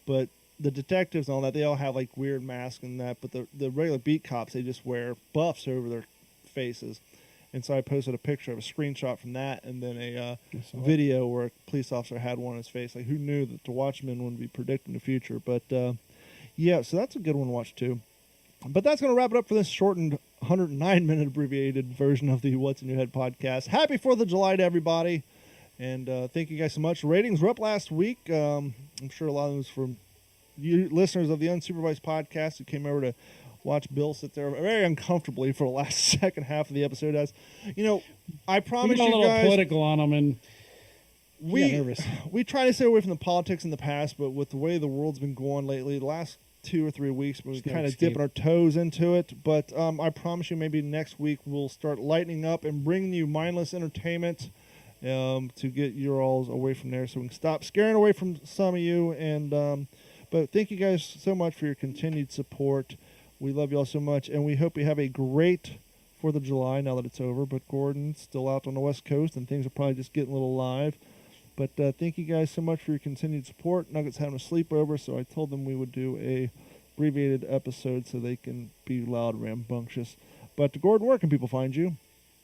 But the detectives and all that, they all have like weird masks and that, but the regular beat cops, they just wear buffs over their faces. And so I posted a picture of a screenshot from that and then a video where a police officer had one on his face. Like, who knew that the Watchmen would be predicting the future? But yeah, so that's a good one to watch too. But that's going to wrap it up for this shortened 109-minute abbreviated version of the What's in Your Head podcast. Happy 4th of July to everybody. And thank you guys so much. Ratings were up last week. I'm sure a lot of them was from you listeners of the Unsupervised podcast who came over to watch Bill sit there very uncomfortably for the last second half of the episode. As I promise you guys, we got a little political on them, and we try to stay away from the politics in the past, but with the way the world's been going lately, the last 2 or 3 weeks, we're kind of dipping our toes into it. But I promise you, maybe next week we'll start lightening up and bringing you mindless entertainment to get you all away from there, so we can stop scaring away from some of you. And but thank you guys so much for your continued support. We love you all so much, and we hope you have a great 4th of July now that it's over. But Gordon's still out on the West Coast, and things are probably just getting a little live. But thank you guys so much for your continued support. Nuggets having a sleepover, so I told them we would do a abbreviated episode so they can be loud and rambunctious. But Gordon, where can people find you?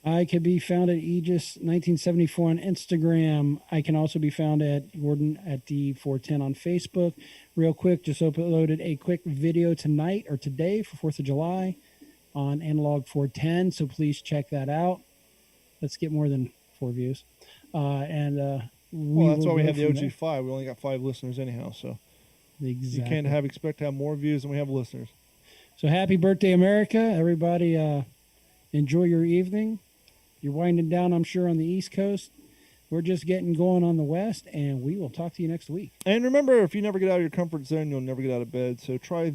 I can be found at Aegis1974 on Instagram. I can also be found at Gordon at D410 on Facebook. Real quick, just uploaded a quick video tonight or today for 4th of July on Analog 410, so please check that out. Let's get more than 4 views. Well, that's why we have the OG5. We only got 5 listeners anyhow, so exactly. You can't expect to have more views than we have listeners. So happy birthday, America. Everybody enjoy your evening. You're winding down, I'm sure, on the East Coast. We're just getting going on the West, and we will talk to you next week. And remember, if you never get out of your comfort zone, you'll never get out of bed. So try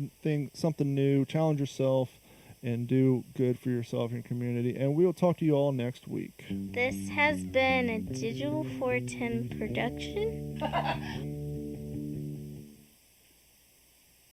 something new, challenge yourself, and do good for yourself and your community. And we will talk to you all next week. This has been a Digital 410 production.